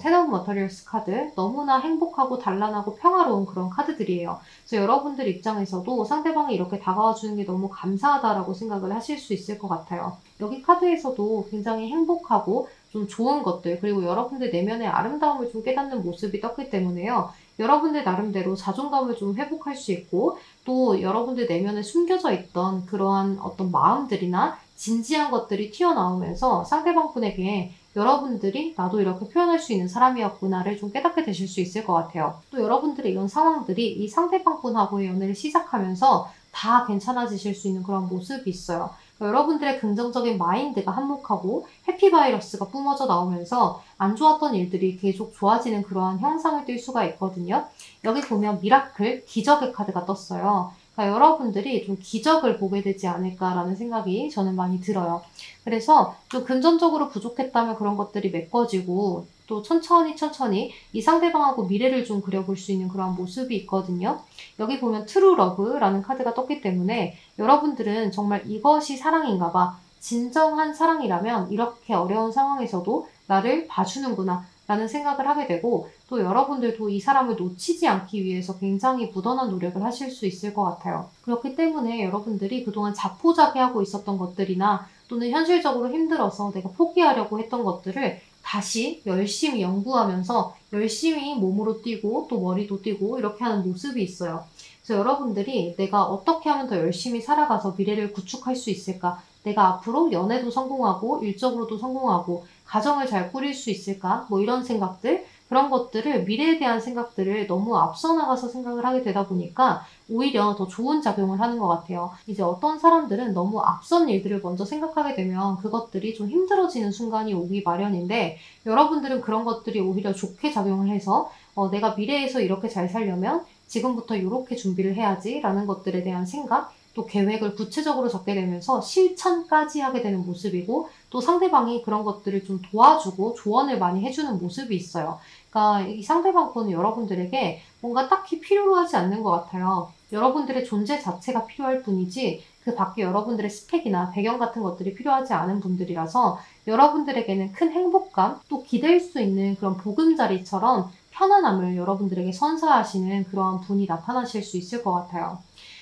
텐 오브 머터리얼스 카드 너무나 행복하고 단란하고 평화로운 그런 카드들이에요. 그래서 여러분들 입장에서도 상대방이 이렇게 다가와 주는 게 너무 감사하다라고 생각을 하실 수 있을 것 같아요. 여기 카드에서도 굉장히 행복하고 좀 좋은 것들 그리고 여러분들 내면의 아름다움을 좀 깨닫는 모습이 떴기 때문에요. 여러분들 나름대로 자존감을 좀 회복할 수 있고 또 여러분들 내면에 숨겨져 있던 그러한 어떤 마음들이나 진지한 것들이 튀어나오면서 상대방분에게 여러분들이 나도 이렇게 표현할 수 있는 사람이었구나를 좀 깨닫게 되실 수 있을 것 같아요. 또 여러분들의 이런 상황들이 이 상대방분하고의 연애를 시작하면서 다 괜찮아지실 수 있는 그런 모습이 있어요. 여러분들의 긍정적인 마인드가 한몫하고 해피바이러스가 뿜어져 나오면서 안 좋았던 일들이 계속 좋아지는 그러한 형상을 띌 수가 있거든요. 여기 보면 미라클, 기적의 카드가 떴어요. 그러니까 여러분들이 좀 기적을 보게 되지 않을까라는 생각이 저는 많이 들어요. 그래서 좀 금전적으로 부족했다면 그런 것들이 메꿔지고 또 천천히 이 상대방하고 미래를 좀 그려볼 수 있는 그런 모습이 있거든요. 여기 보면 트루 러브라는 카드가 떴기 때문에 여러분들은 정말 이것이 사랑인가 봐. 진정한 사랑이라면 이렇게 어려운 상황에서도 나를 봐주는구나 라는 생각을 하게 되고 또 여러분들도 이 사람을 놓치지 않기 위해서 굉장히 무던한 노력을 하실 수 있을 것 같아요. 그렇기 때문에 여러분들이 그동안 자포자기하고 있었던 것들이나 또는 현실적으로 힘들어서 내가 포기하려고 했던 것들을 다시 열심히 연구하면서 열심히 몸으로 뛰고 또 머리도 뛰고 이렇게 하는 모습이 있어요. 그래서 여러분들이 내가 어떻게 하면 더 열심히 살아가서 미래를 구축할 수 있을까? 내가 앞으로 연애도 성공하고 일적으로도 성공하고 가정을 잘 꾸릴 수 있을까? 뭐 이런 생각들, 그런 것들을 미래에 대한 생각들을 너무 앞서 나가서 생각을 하게 되다 보니까 오히려 더 좋은 작용을 하는 것 같아요. 이제 어떤 사람들은 너무 앞선 일들을 먼저 생각하게 되면 그것들이 좀 힘들어지는 순간이 오기 마련인데 여러분들은 그런 것들이 오히려 좋게 작용을 해서 내가 미래에서 이렇게 잘 살려면 지금부터 이렇게 준비를 해야지 라는 것들에 대한 생각, 또 계획을 구체적으로 적게 되면서 실천까지 하게 되는 모습이고 또 상대방이 그런 것들을 좀 도와주고 조언을 많이 해주는 모습이 있어요. 그러니까 이 상대방분은 여러분들에게 뭔가 딱히 필요로 하지 않는 것 같아요. 여러분들의 존재 자체가 필요할 뿐이지 그 밖에 여러분들의 스펙이나 배경 같은 것들이 필요하지 않은 분들이라서 여러분들에게는 큰 행복감, 또 기댈 수 있는 그런 보금자리처럼 편안함을 여러분들에게 선사하시는 그런 분이 나타나실 수 있을 것 같아요.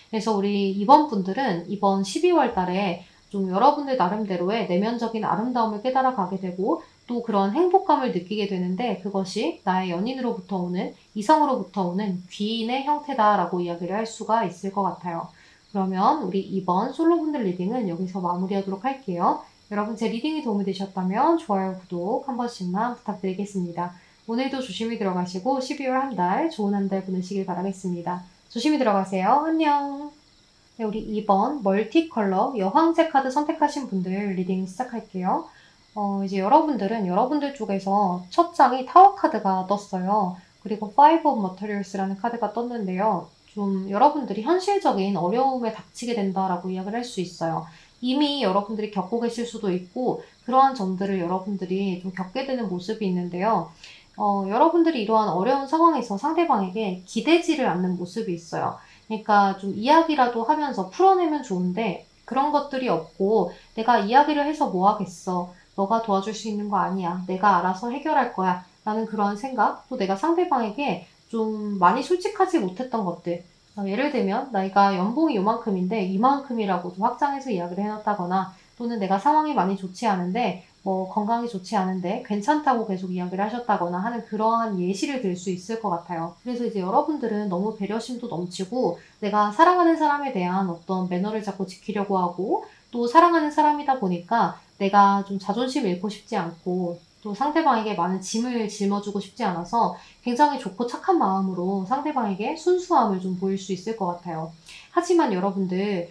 그래서 우리 이번 분들은 이번 12월 달에 좀 여러분들 나름대로의 내면적인 아름다움을 깨달아 가게 되고 또 그런 행복감을 느끼게 되는데 그것이 나의 연인으로부터 오는, 이성으로부터 오는 귀인의 형태다라고 이야기를 할 수가 있을 것 같아요. 그러면 우리 이번 솔로분들 리딩은 여기서 마무리하도록 할게요. 여러분 제 리딩이 도움이 되셨다면 좋아요, 구독 한 번씩만 부탁드리겠습니다. 오늘도 조심히 들어가시고 12월 한 달 좋은 한 달 보내시길 바라겠습니다. 조심히 들어가세요. 안녕. 네, 우리 2번 멀티컬러 여황제 카드 선택하신 분들 리딩 시작할게요. 이제 여러분들은 여러분들 쪽에서 첫 장이 타워 카드가 떴어요. 그리고 Five of Materials라는 카드가 떴는데요. 좀 여러분들이 현실적인 어려움에 닥치게 된다라고 이야기를 할 수 있어요. 이미 여러분들이 겪고 계실 수도 있고 그러한 점들을 여러분들이 좀 겪게 되는 모습이 있는데요. 여러분들이 이러한 어려운 상황에서 상대방에게 기대지를 않는 모습이 있어요. 그러니까 좀 이야기라도 하면서 풀어내면 좋은데 그런 것들이 없고 내가 이야기를 해서 뭐 하겠어. 너가 도와줄 수 있는 거 아니야. 내가 알아서 해결할 거야. 라는 그런 생각, 또 내가 상대방에게 좀 많이 솔직하지 못했던 것들. 예를 들면 내가 연봉이 요만큼인데 이만큼이라고 좀 확장해서 이야기를 해놨다거나 또는 내가 상황이 많이 좋지 않은데 뭐 건강이 좋지 않은데 괜찮다고 계속 이야기를 하셨다거나 하는 그러한 예시를 들 수 있을 것 같아요. 그래서 이제 여러분들은 너무 배려심도 넘치고 내가 사랑하는 사람에 대한 어떤 매너를 자꾸 지키려고 하고 또 사랑하는 사람이다 보니까 내가 좀 자존심 잃고 싶지 않고 또 상대방에게 많은 짐을 짊어주고 싶지 않아서 굉장히 좋고 착한 마음으로 상대방에게 순수함을 좀 보일 수 있을 것 같아요. 하지만 여러분들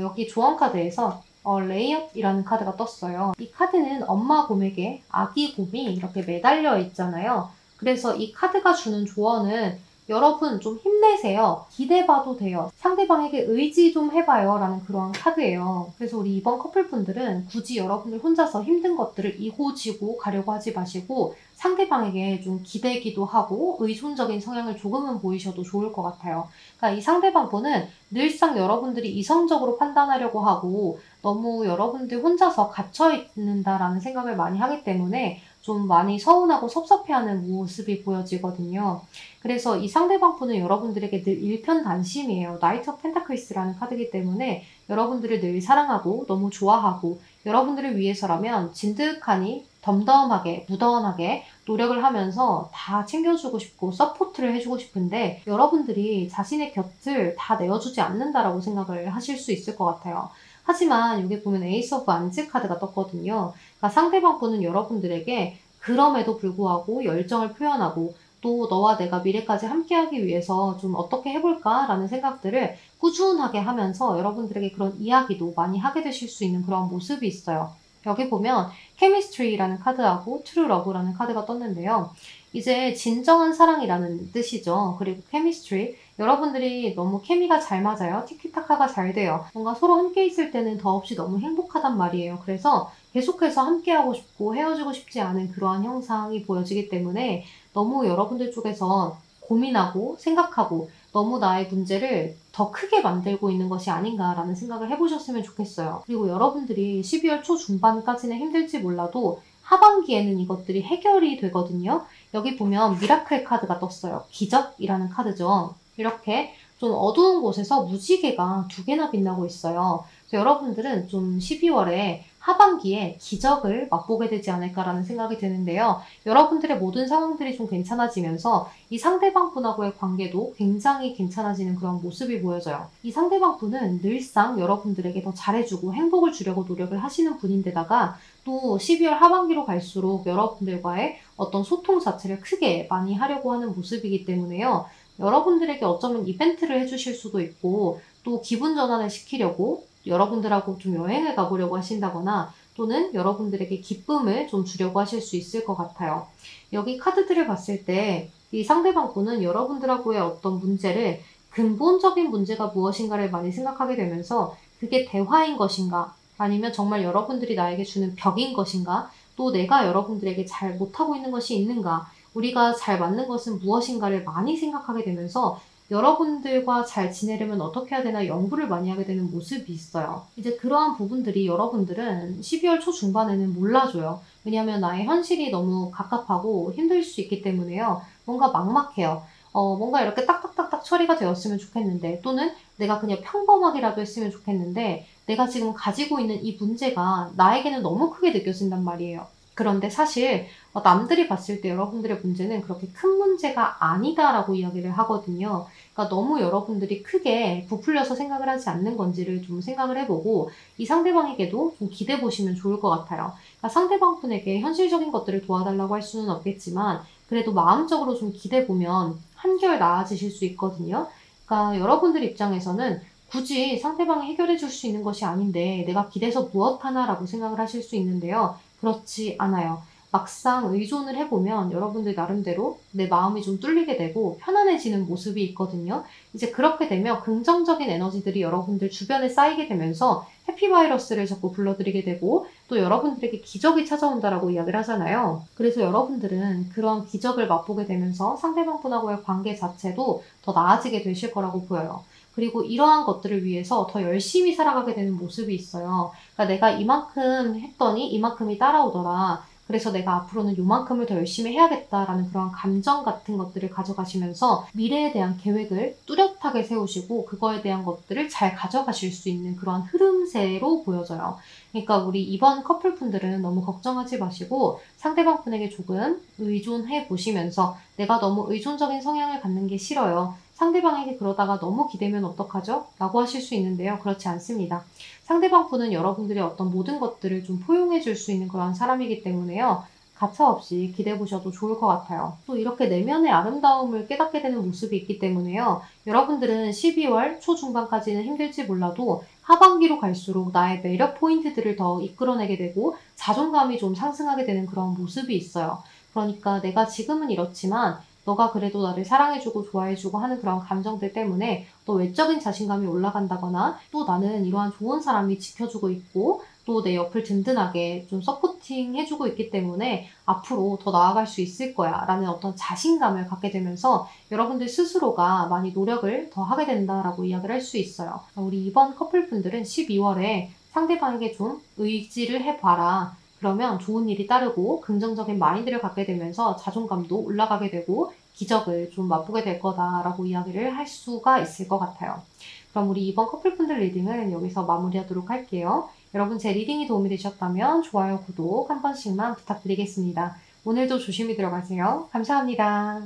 여기 조언 카드에서 레이엇이라는 카드가 떴어요. 이 카드는 엄마 곰에게 아기 곰이 이렇게 매달려 있잖아요. 그래서 이 카드가 주는 조언은 여러분 좀 힘내세요. 기대봐도 돼요. 상대방에게 의지 좀 해봐요. 라는 그런 카드예요. 그래서 우리 이번 커플분들은 굳이 여러분들 혼자서 힘든 것들을 이고지고 가려고 하지 마시고 상대방에게 좀 기대기도 하고 의존적인 성향을 조금은 보이셔도 좋을 것 같아요. 그러니까 이 상대방분은 늘상 여러분들이 이성적으로 판단하려고 하고 너무 여러분들 혼자서 갇혀 있는다라는 생각을 많이 하기 때문에 좀 많이 서운하고 섭섭해하는 모습이 보여지거든요. 그래서 이 상대방 분은 여러분들에게 늘 일편단심이에요. 나이트 오브 펜타클스라는 카드이기 때문에 여러분들을 늘 사랑하고 너무 좋아하고 여러분들을 위해서라면 진득하니 덤덤하게, 무던하게 노력을 하면서 다 챙겨주고 싶고 서포트를 해주고 싶은데 여러분들이 자신의 곁을 다 내어주지 않는다라고 생각을 하실 수 있을 것 같아요. 하지만 여기 보면 에이스 오브 안즈 카드가 떴거든요. 그러니까 상대방 분은 여러분들에게 그럼에도 불구하고 열정을 표현하고 또 너와 내가 미래까지 함께하기 위해서 좀 어떻게 해볼까라는 생각들을 꾸준하게 하면서 여러분들에게 그런 이야기도 많이 하게 되실 수 있는 그런 모습이 있어요. 여기 보면 케미스트리라는 카드하고 트루 러브라는 카드가 떴는데요. 이제 진정한 사랑이라는 뜻이죠. 그리고 케미스트리, 여러분들이 너무 케미가 잘 맞아요. 티키타카가 잘 돼요. 뭔가 서로 함께 있을 때는 더없이 너무 행복하단 말이에요. 그래서 계속해서 함께하고 싶고 헤어지고 싶지 않은 그러한 형상이 보여지기 때문에 너무 여러분들 쪽에서 고민하고 생각하고 너무 나의 문제를 더 크게 만들고 있는 것이 아닌가라는 생각을 해보셨으면 좋겠어요. 그리고 여러분들이 12월 초중반까지는 힘들지 몰라도 하반기에는 이것들이 해결이 되거든요. 여기 보면 미라클 카드가 떴어요. 기적이라는 카드죠. 이렇게 좀 어두운 곳에서 무지개가 두 개나 빛나고 있어요. 그래서 여러분들은 좀 12월에 하반기에 기적을 맛보게 되지 않을까라는 생각이 드는데요. 여러분들의 모든 상황들이 좀 괜찮아지면서 이 상대방 분하고의 관계도 굉장히 괜찮아지는 그런 모습이 보여져요. 이 상대방 분은 늘상 여러분들에게 더 잘해주고 행복을 주려고 노력을 하시는 분인데다가 또 12월 하반기로 갈수록 여러분들과의 어떤 소통 자체를 크게 많이 하려고 하는 모습이기 때문에요. 여러분들에게 어쩌면 이벤트를 해주실 수도 있고 또 기분 전환을 시키려고 여러분들하고 좀 여행을 가보려고 하신다거나 또는 여러분들에게 기쁨을 좀 주려고 하실 수 있을 것 같아요. 여기 카드들을 봤을 때 이 상대방 분은 여러분들하고의 어떤 문제를 근본적인 문제가 무엇인가를 많이 생각하게 되면서 그게 대화인 것인가 아니면 정말 여러분들이 나에게 주는 벽인 것인가 또 내가 여러분들에게 잘 못하고 있는 것이 있는가 우리가 잘 맞는 것은 무엇인가를 많이 생각하게 되면서 여러분들과 잘 지내려면 어떻게 해야 되나 연구를 많이 하게 되는 모습이 있어요. 이제 그러한 부분들이 여러분들은 12월 초중반에는 몰라줘요. 왜냐하면 나의 현실이 너무 갑갑하고 힘들 수 있기 때문에요. 뭔가 막막해요. 뭔가 이렇게 딱딱딱딱 처리가 되었으면 좋겠는데 또는 내가 그냥 평범하게라도 했으면 좋겠는데 내가 지금 가지고 있는 이 문제가 나에게는 너무 크게 느껴진단 말이에요. 그런데 사실 남들이 봤을 때 여러분들의 문제는 그렇게 큰 문제가 아니다라고 이야기를 하거든요. 그러니까 너무 여러분들이 크게 부풀려서 생각을 하지 않는 건지를 좀 생각을 해보고 이 상대방에게도 좀 기대 보시면 좋을 것 같아요. 그러니까 상대방 분에게 현실적인 것들을 도와달라고 할 수는 없겠지만 그래도 마음적으로 좀 기대 보면 한결 나아지실 수 있거든요. 그러니까 여러분들 입장에서는 굳이 상대방이 해결해 줄 수 있는 것이 아닌데 내가 기대서 무엇 하나라고 생각을 하실 수 있는데요. 그렇지 않아요. 막상 의존을 해보면 여러분들 나름대로 내 마음이 좀 뚫리게 되고 편안해지는 모습이 있거든요. 이제 그렇게 되면 긍정적인 에너지들이 여러분들 주변에 쌓이게 되면서 해피바이러스를 자꾸 불러들이게 되고 또 여러분들에게 기적이 찾아온다라고 이야기를 하잖아요. 그래서 여러분들은 그런 기적을 맛보게 되면서 상대방 분하고의 관계 자체도 더 나아지게 되실 거라고 보여요. 그리고 이러한 것들을 위해서 더 열심히 살아가게 되는 모습이 있어요. 그러니까 내가 이만큼 했더니 이만큼이 따라오더라. 그래서 내가 앞으로는 요만큼을 더 열심히 해야겠다라는 그런 감정 같은 것들을 가져가시면서 미래에 대한 계획을 뚜렷하게 세우시고 그거에 대한 것들을 잘 가져가실 수 있는 그런 흐름새로 보여져요. 그러니까 우리 이번 커플분들은 너무 걱정하지 마시고 상대방 분에게 조금 의존해 보시면서 내가 너무 의존적인 성향을 갖는 게 싫어요. 상대방에게 그러다가 너무 기대면 어떡하죠? 라고 하실 수 있는데요. 그렇지 않습니다. 상대방 분은 여러분들의 어떤 모든 것들을 좀 포용해 줄 수 있는 그런 사람이기 때문에요. 가차없이 기대해 보셔도 좋을 것 같아요. 또 이렇게 내면의 아름다움을 깨닫게 되는 모습이 있기 때문에요. 여러분들은 12월 초중반까지는 힘들지 몰라도 하반기로 갈수록 나의 매력 포인트들을 더 이끌어내게 되고 자존감이 좀 상승하게 되는 그런 모습이 있어요. 그러니까 내가 지금은 이렇지만 너가 그래도 나를 사랑해주고 좋아해주고 하는 그런 감정들 때문에 또 외적인 자신감이 올라간다거나 또 나는 이러한 좋은 사람이 지켜주고 있고 또 내 옆을 든든하게 좀 서포팅 해주고 있기 때문에 앞으로 더 나아갈 수 있을 거야 라는 어떤 자신감을 갖게 되면서 여러분들 스스로가 많이 노력을 더 하게 된다라고 이야기를 할 수 있어요. 우리 이번 커플분들은 12월에 상대방에게 좀 의지를 해봐라. 그러면 좋은 일이 따르고 긍정적인 마인드를 갖게 되면서 자존감도 올라가게 되고 기적을 좀 맛보게 될 거다라고 이야기를 할 수가 있을 것 같아요. 그럼 우리 이번 커플분들 리딩은 여기서 마무리하도록 할게요. 여러분 제 리딩이 도움이 되셨다면 좋아요, 구독 한 번씩만 부탁드리겠습니다. 오늘도 조심히 들어가세요. 감사합니다.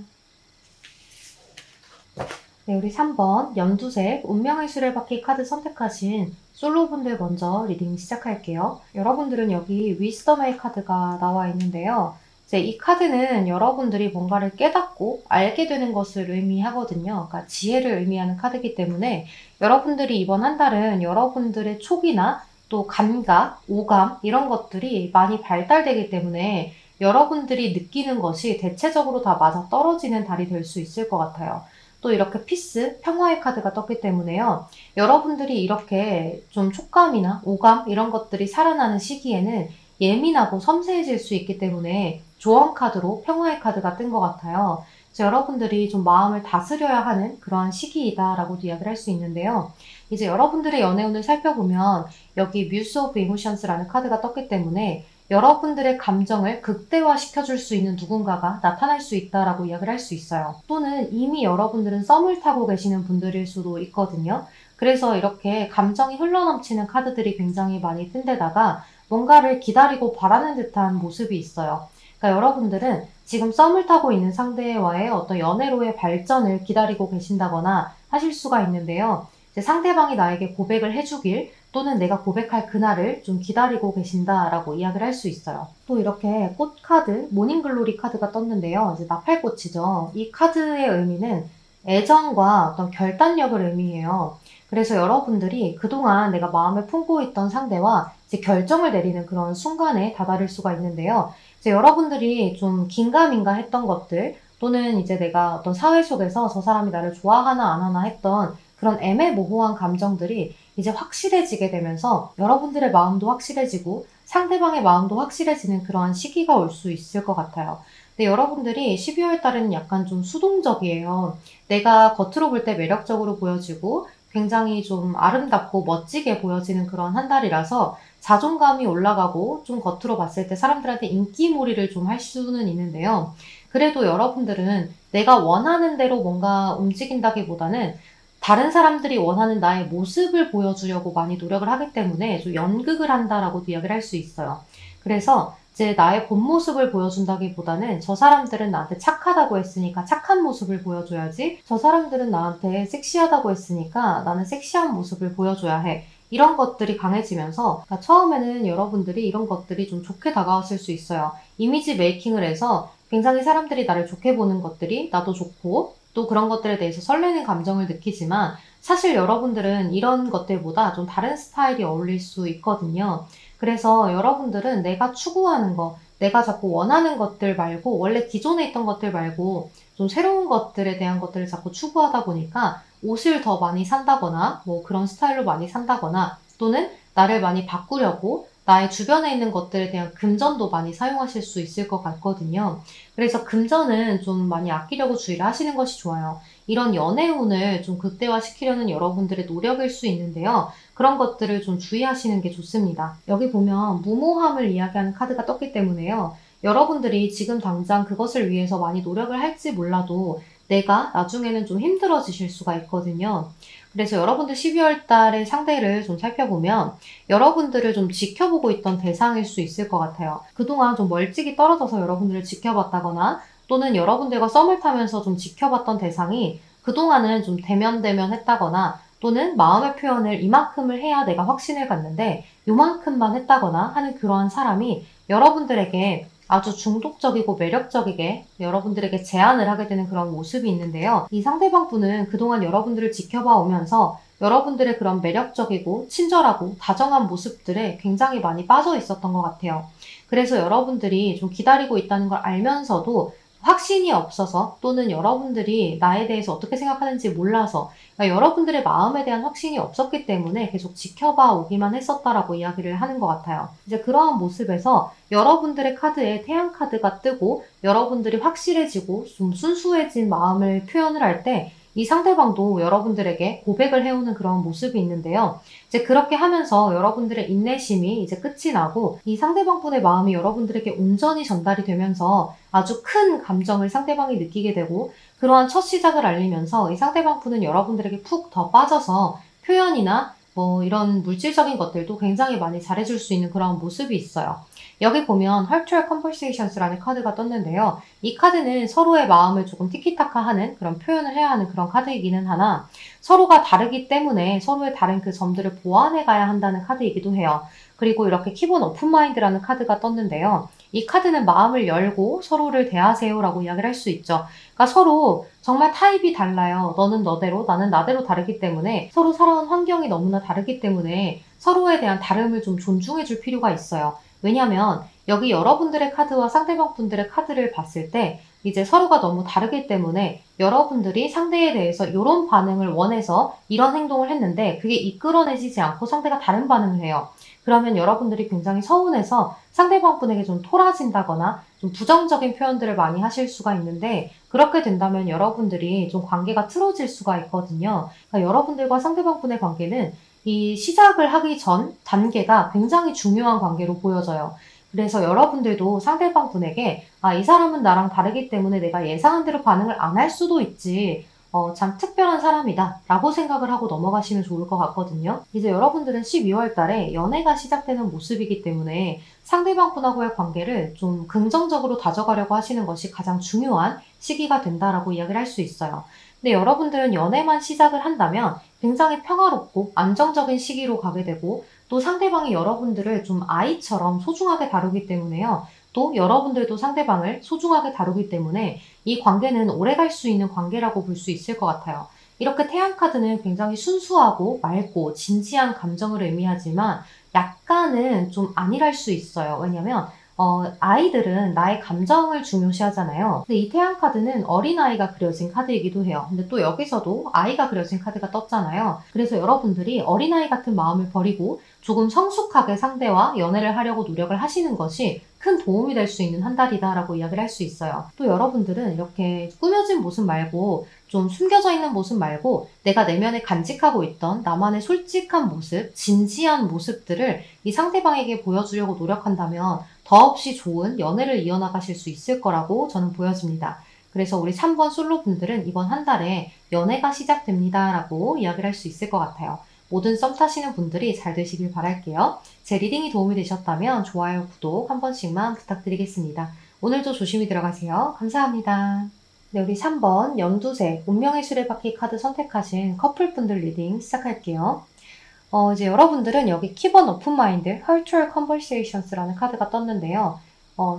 네, 우리 3번 연두색 운명의 수레바퀴 카드 선택하신 솔로분들 먼저 리딩 시작할게요. 여러분들은 여기 위스덤의 카드가 나와 있는데요. 이제 이 카드는 여러분들이 뭔가를 깨닫고 알게 되는 것을 의미하거든요. 그러니까 지혜를 의미하는 카드이기 때문에 여러분들이 이번 한 달은 여러분들의 촉이나 또 감각, 오감 이런 것들이 많이 발달되기 때문에 여러분들이 느끼는 것이 대체적으로 다 맞아떨어지는 달이 될 수 있을 것 같아요. 또 이렇게 피스, 평화의 카드가 떴기 때문에요. 여러분들이 이렇게 좀 촉감이나 오감 이런 것들이 살아나는 시기에는 예민하고 섬세해질 수 있기 때문에 조언 카드로 평화의 카드가 뜬 것 같아요. 그래서 여러분들이 좀 마음을 다스려야 하는 그러한 시기이다라고도 이야기를 할 수 있는데요. 이제 여러분들의 연애운을 살펴보면 여기 뮤스 오브 이모션스라는 카드가 떴기 때문에 여러분들의 감정을 극대화시켜줄 수 있는 누군가가 나타날 수 있다라고 이야기를 할 수 있어요. 또는 이미 여러분들은 썸을 타고 계시는 분들일 수도 있거든요. 그래서 이렇게 감정이 흘러넘치는 카드들이 굉장히 많이 뜬 데다가 뭔가를 기다리고 바라는 듯한 모습이 있어요. 그러니까 여러분들은 지금 썸을 타고 있는 상대와의 어떤 연애로의 발전을 기다리고 계신다거나 하실 수가 있는데요. 이제 상대방이 나에게 고백을 해주길 또는 내가 고백할 그날을 좀 기다리고 계신다라고 이야기를 할 수 있어요. 또 이렇게 꽃 카드, 모닝글로리 카드가 떴는데요. 이제 나팔꽃이죠. 이 카드의 의미는 애정과 어떤 결단력을 의미해요. 그래서 여러분들이 그동안 내가 마음에 품고 있던 상대와 이제 결정을 내리는 그런 순간에 다다를 수가 있는데요. 이제 여러분들이 좀 긴가민가 했던 것들 또는 이제 내가 어떤 사회 속에서 저 사람이 나를 좋아하나 안 하나 했던 그런 애매모호한 감정들이 이제 확실해지게 되면서 여러분들의 마음도 확실해지고 상대방의 마음도 확실해지는 그러한 시기가 올 수 있을 것 같아요. 근데 여러분들이 12월 달에는 약간 좀 수동적이에요. 내가 겉으로 볼 때 매력적으로 보여지고 굉장히 좀 아름답고 멋지게 보여지는 그런 한 달이라서 자존감이 올라가고 좀 겉으로 봤을 때 사람들한테 인기몰이를 좀 할 수는 있는데요. 그래도 여러분들은 내가 원하는 대로 뭔가 움직인다기보다는 다른 사람들이 원하는 나의 모습을 보여주려고 많이 노력을 하기 때문에 좀 연극을 한다라고도 이야기를 할 수 있어요. 그래서 이제 나의 본 모습을 보여준다기보다는 저 사람들은 나한테 착하다고 했으니까 착한 모습을 보여줘야지, 저 사람들은 나한테 섹시하다고 했으니까 나는 섹시한 모습을 보여줘야 해. 이런 것들이 강해지면서 그러니까 처음에는 여러분들이 이런 것들이 좀 좋게 다가왔을 수 있어요. 이미지 메이킹을 해서 굉장히 사람들이 나를 좋게 보는 것들이 나도 좋고 또 그런 것들에 대해서 설레는 감정을 느끼지만 사실 여러분들은 이런 것들보다 좀 다른 스타일이 어울릴 수 있거든요. 그래서 여러분들은 내가 추구하는 거, 내가 자꾸 원하는 것들 말고 원래 기존에 있던 것들 말고 좀 새로운 것들에 대한 것들을 자꾸 추구하다 보니까 옷을 더 많이 산다거나 뭐 그런 스타일로 많이 산다거나 또는 나를 많이 바꾸려고 나의 주변에 있는 것들에 대한 금전도 많이 사용하실 수 있을 것 같거든요. 그래서 금전은 좀 많이 아끼려고 주의를 하시는 것이 좋아요. 이런 연애운을 좀 극대화시키려는 여러분들의 노력일 수 있는데요. 그런 것들을 좀 주의하시는 게 좋습니다. 여기 보면 무모함을 이야기하는 카드가 떴기 때문에요. 여러분들이 지금 당장 그것을 위해서 많이 노력을 할지 몰라도 내가 나중에는 좀 힘들어지실 수가 있거든요. 그래서 여러분들 12월 달의 상대를 좀 살펴보면 여러분들을 좀 지켜보고 있던 대상일 수 있을 것 같아요. 그동안 좀 멀찍이 떨어져서 여러분들을 지켜봤다거나 또는 여러분들과 썸을 타면서 좀 지켜봤던 대상이 그동안은 좀 대면대면 했다거나 또는 마음의 표현을 이만큼을 해야 내가 확신을 갖는데 요만큼만 했다거나 하는 그러한 사람이 여러분들에게 아주 중독적이고 매력적이게 여러분들에게 제안을 하게 되는 그런 모습이 있는데요. 이 상대방 분은 그동안 여러분들을 지켜봐 오면서 여러분들의 그런 매력적이고 친절하고 다정한 모습들에 굉장히 많이 빠져 있었던 것 같아요. 그래서 여러분들이 좀 기다리고 있다는 걸 알면서도 확신이 없어서 또는 여러분들이 나에 대해서 어떻게 생각하는지 몰라서 그러니까 여러분들의 마음에 대한 확신이 없었기 때문에 계속 지켜봐 오기만 했었다라고 이야기를 하는 것 같아요. 이제 그러한 모습에서 여러분들의 카드에 태양 카드가 뜨고 여러분들이 확실해지고 좀 순수해진 마음을 표현을 할 때 이 상대방도 여러분들에게 고백을 해오는 그런 모습이 있는데요. 이제 그렇게 하면서 여러분들의 인내심이 이제 끝이 나고 이 상대방분의 마음이 여러분들에게 온전히 전달이 되면서 아주 큰 감정을 상대방이 느끼게 되고 그러한 첫 시작을 알리면서 이 상대방분은 여러분들에게 푹 더 빠져서 표현이나 뭐 이런 물질적인 것들도 굉장히 많이 잘해줄 수 있는 그런 모습이 있어요. 여기 보면 Virtual Conversations라는 카드가 떴는데요. 이 카드는 서로의 마음을 조금 티키타카하는 그런 표현을 해야 하는 그런 카드이기는 하나 서로가 다르기 때문에 서로의 다른 그 점들을 보완해 가야 한다는 카드이기도 해요. 그리고 이렇게 키본 오픈마인드라는 카드가 떴는데요. 이 카드는 마음을 열고 서로를 대하세요라고 이야기를 할 수 있죠. 그러니까 서로 정말 타입이 달라요. 너는 너대로, 나는 나대로 다르기 때문에 서로 살아온 환경이 너무나 다르기 때문에 서로에 대한 다름을 좀 존중해 줄 필요가 있어요. 왜냐하면 여기 여러분들의 카드와 상대방 분들의 카드를 봤을 때 이제 서로가 너무 다르기 때문에 여러분들이 상대에 대해서 이런 반응을 원해서 이런 행동을 했는데 그게 이끌어내지지 않고 상대가 다른 반응을 해요. 그러면 여러분들이 굉장히 서운해서 상대방 분에게 좀 토라진다거나 좀 부정적인 표현들을 많이 하실 수가 있는데 그렇게 된다면 여러분들이 좀 관계가 틀어질 수가 있거든요. 그러니까 여러분들과 상대방 분의 관계는 이 시작을 하기 전 단계가 굉장히 중요한 관계로 보여져요. 그래서 여러분들도 상대방 분에게 이 사람은 나랑 다르기 때문에 내가 예상한 대로 반응을 안 할 수도 있지. 참 특별한 사람이다 라고 생각을 하고 넘어가시면 좋을 것 같거든요. 이제 여러분들은 12월 달에 연애가 시작되는 모습이기 때문에 상대방 분하고의 관계를 좀 긍정적으로 다져가려고 하시는 것이 가장 중요한 시기가 된다라고 이야기를 할 수 있어요. 근데 여러분들은 연애만 시작을 한다면 굉장히 평화롭고 안정적인 시기로 가게 되고 또 상대방이 여러분들을 좀 아이처럼 소중하게 다루기 때문에요. 또 여러분들도 상대방을 소중하게 다루기 때문에 이 관계는 오래 갈 수 있는 관계라고 볼 수 있을 것 같아요. 이렇게 태양 카드는 굉장히 순수하고 맑고 진지한 감정을 의미하지만 약간은 좀 아니랄 수 있어요. 왜냐면 아이들은 나의 감정을 중요시하잖아요. 근데 이 태양 카드는 어린아이가 그려진 카드이기도 해요. 근데 또 여기서도 아이가 그려진 카드가 떴잖아요. 그래서 여러분들이 어린아이 같은 마음을 버리고 조금 성숙하게 상대와 연애를 하려고 노력을 하시는 것이 큰 도움이 될 수 있는 한 달이다라고 이야기를 할 수 있어요. 또 여러분들은 이렇게 꾸며진 모습 말고 좀 숨겨져 있는 모습 말고 내가 내면에 간직하고 있던 나만의 솔직한 모습, 진지한 모습들을 이 상대방에게 보여주려고 노력한다면 더없이 좋은 연애를 이어나가실 수 있을 거라고 저는 보여집니다. 그래서 우리 3번 솔로 분들은 이번 한 달에 연애가 시작됩니다 라고 이야기를 할 수 있을 것 같아요. 모든 썸 타시는 분들이 잘 되시길 바랄게요. 제 리딩이 도움이 되셨다면 좋아요, 구독 한 번씩만 부탁드리겠습니다. 오늘도 조심히 들어가세요. 감사합니다. 네, 우리 3번 연두색 운명의 수레바퀴 카드 선택하신 커플분들 리딩 시작할게요. 이제 여러분들은 여기 키번 오픈마인드 Virtual Conversations라는 카드가 떴는데요.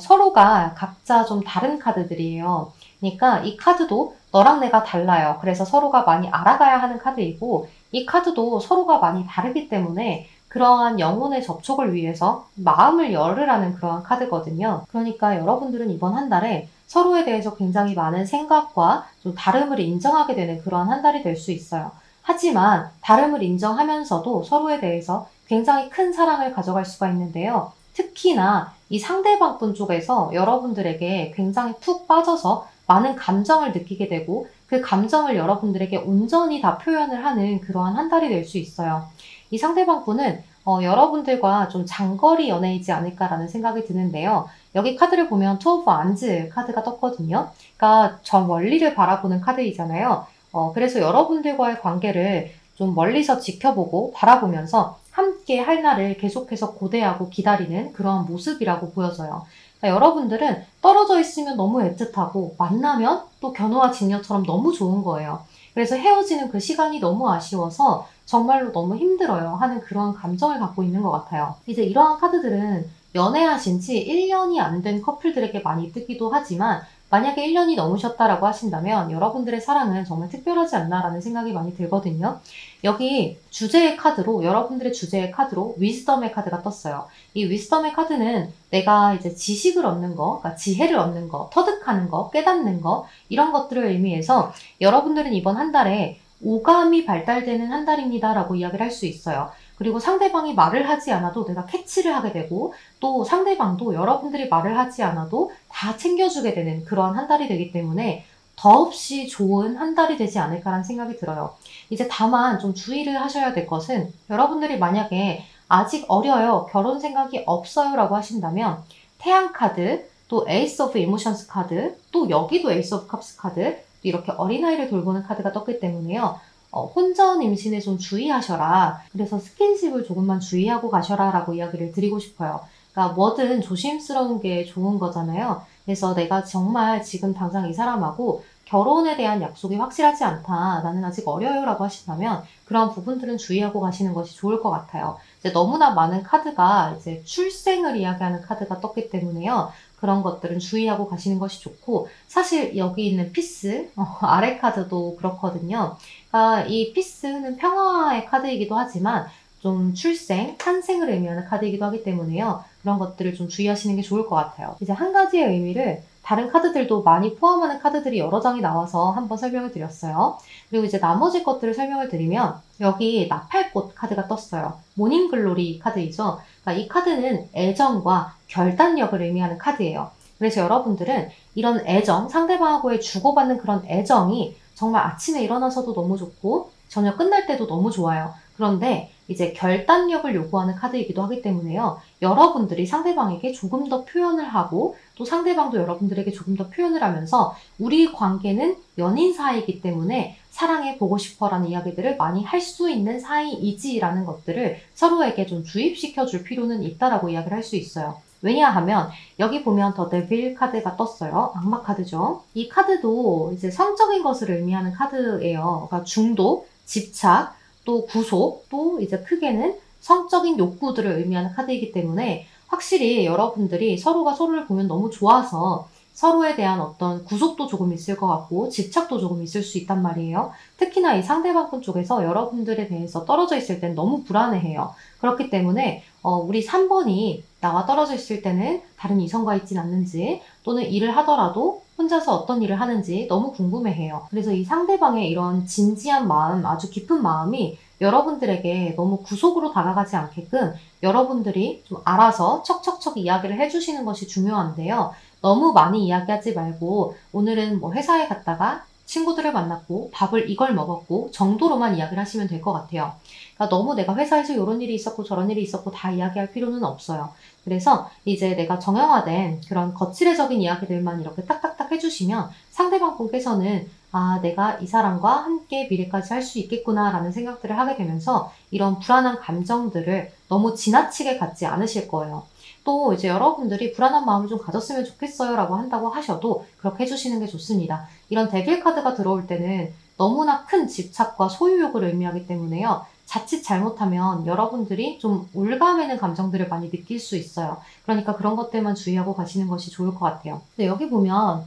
서로가 각자 좀 다른 카드들이에요. 그러니까 이 카드도 너랑 내가 달라요. 그래서 서로가 많이 알아가야 하는 카드이고 이 카드도 서로가 많이 다르기 때문에 그러한 영혼의 접촉을 위해서 마음을 열으라는 그러한 카드거든요. 그러니까 여러분들은 이번 한 달에 서로에 대해서 굉장히 많은 생각과 좀 다름을 인정하게 되는 그러한 한 달이 될 수 있어요. 하지만 다름을 인정하면서도 서로에 대해서 굉장히 큰 사랑을 가져갈 수가 있는데요. 특히나 이 상대방 분 쪽에서 여러분들에게 굉장히 푹 빠져서 많은 감정을 느끼게 되고 그 감정을 여러분들에게 온전히 다 표현을 하는 그러한 한 달이 될 수 있어요. 이 상대방 분은 여러분들과 좀 장거리 연애이지 않을까라는 생각이 드는데요. 여기 카드를 보면 투 오브 안즈 카드가 떴거든요. 그러니까 저 멀리를 바라보는 카드이잖아요. 그래서 여러분들과의 관계를 좀 멀리서 지켜보고 바라보면서 함께 할 날을 계속해서 고대하고 기다리는 그러한 모습이라고 보여져요. 그러니까 여러분들은 떨어져 있으면 너무 애틋하고 만나면 또 견우와 직녀처럼 너무 좋은 거예요. 그래서 헤어지는 그 시간이 너무 아쉬워서 정말로 너무 힘들어요 하는 그러한 감정을 갖고 있는 것 같아요. 이제 이러한 카드들은 연애하신 지 1년이 안 된 커플들에게 많이 뜨기도 하지만 만약에 1년이 넘으셨다라고 하신다면 여러분들의 사랑은 정말 특별하지 않나라는 생각이 많이 들거든요. 여기 주제의 카드로, 여러분들의 주제의 카드로 위즈덤의 카드가 떴어요. 이 위즈덤의 카드는 내가 이제 지식을 얻는 거, 그러니까 지혜를 얻는 거, 터득하는 거, 깨닫는 거, 이런 것들을 의미해서 여러분들은 이번 한 달에 오감이 발달되는 한 달입니다 라고 이야기를 할 수 있어요. 그리고 상대방이 말을 하지 않아도 내가 캐치를 하게 되고 또 상대방도 여러분들이 말을 하지 않아도 다 챙겨주게 되는 그런 한 달이 되기 때문에 더없이 좋은 한 달이 되지 않을까라는 생각이 들어요. 이제 다만 좀 주의를 하셔야 될 것은 여러분들이 만약에 아직 어려요, 결혼 생각이 없어요 라고 하신다면 태양 카드, 또 에이스 오브 이모션스 카드, 또 여기도 에이스 오브 컵스 카드, 이렇게 어린아이를 돌보는 카드가 떴기 때문에요. 혼전 임신에 좀 주의하셔라. 그래서 스킨십을 조금만 주의하고 가셔라 라고 이야기를 드리고 싶어요. 그러니까 뭐든 조심스러운 게 좋은 거잖아요. 그래서 내가 정말 지금 당장 이 사람하고 결혼에 대한 약속이 확실하지 않다. 나는 아직 어려요 라고 하신다면 그런 부분들은 주의하고 가시는 것이 좋을 것 같아요. 이제 너무나 많은 카드가 이제 출생을 이야기하는 카드가 떴기 때문에요. 그런 것들은 주의하고 가시는 것이 좋고, 사실 여기 있는 피스, 아래 카드도 그렇거든요. 그러니까 이 피스는 평화의 카드이기도 하지만 좀 출생, 탄생을 의미하는 카드이기도 하기 때문에요. 그런 것들을 좀 주의하시는 게 좋을 것 같아요. 이제 한 가지의 의미를 다른 카드들도 많이 포함하는 카드들이 여러 장이 나와서 한번 설명을 드렸어요. 그리고 이제 나머지 것들을 설명을 드리면 여기 나팔꽃 카드가 떴어요. 모닝글로리 카드이죠. 그러니까 이 카드는 애정과 결단력을 의미하는 카드예요. 그래서 여러분들은 이런 애정, 상대방하고의 주고받는 그런 애정이 정말 아침에 일어나서도 너무 좋고 저녁 끝날 때도 너무 좋아요. 그런데 이제 결단력을 요구하는 카드이기도 하기 때문에요. 여러분들이 상대방에게 조금 더 표현을 하고 또 상대방도 여러분들에게 조금 더 표현을 하면서 우리 관계는 연인 사이이기 때문에 사랑해 보고 싶어 라는 이야기들을 많이 할 수 있는 사이이지라는 것들을 서로에게 좀 주입시켜 줄 필요는 있다라고 이야기를 할 수 있어요. 왜냐하면 여기 보면 더 데빌 카드가 떴어요. 악마 카드죠. 이 카드도 이제 성적인 것을 의미하는 카드예요. 그러니까 중독, 집착, 또 구속, 또 이제 크게는 성적인 욕구들을 의미하는 카드이기 때문에 확실히 여러분들이 서로가 서로를 보면 너무 좋아서 서로에 대한 어떤 구속도 조금 있을 것 같고 집착도 조금 있을 수 있단 말이에요. 특히나 이 상대방분 쪽에서 여러분들에 대해서 떨어져 있을 땐 너무 불안해해요. 그렇기 때문에 우리 3번이 나와 떨어져 있을 때는 다른 이성과 있진 않는지 또는 일을 하더라도 혼자서 어떤 일을 하는지 너무 궁금해해요. 그래서 이 상대방의 이런 진지한 마음, 아주 깊은 마음이 여러분들에게 너무 구속으로 다가가지 않게끔 여러분들이 좀 알아서 척척척 이야기를 해주시는 것이 중요한데요. 너무 많이 이야기하지 말고 오늘은 뭐 회사에 갔다가 친구들을 만났고 밥을 이걸 먹었고 정도로만 이야기를 하시면 될 것 같아요. 그러니까 너무 내가 회사에서 이런 일이 있었고 저런 일이 있었고 다 이야기할 필요는 없어요. 그래서 이제 내가 정형화된 그런 거칠애적인 이야기들만 이렇게 딱딱딱 해주시면 상대방 분께서는 아, 내가 이 사람과 함께 미래까지 할 수 있겠구나 라는 생각들을 하게 되면서 이런 불안한 감정들을 너무 지나치게 갖지 않으실 거예요. 또 이제 여러분들이 불안한 마음을 좀 가졌으면 좋겠어요 라고 한다고 하셔도 그렇게 해주시는 게 좋습니다. 이런 데빌 카드가 들어올 때는 너무나 큰 집착과 소유욕을 의미하기 때문에요. 자칫 잘못하면 여러분들이 좀 올가매는 감정들을 많이 느낄 수 있어요. 그러니까 그런 것들만 주의하고 가시는 것이 좋을 것 같아요. 근데 여기 보면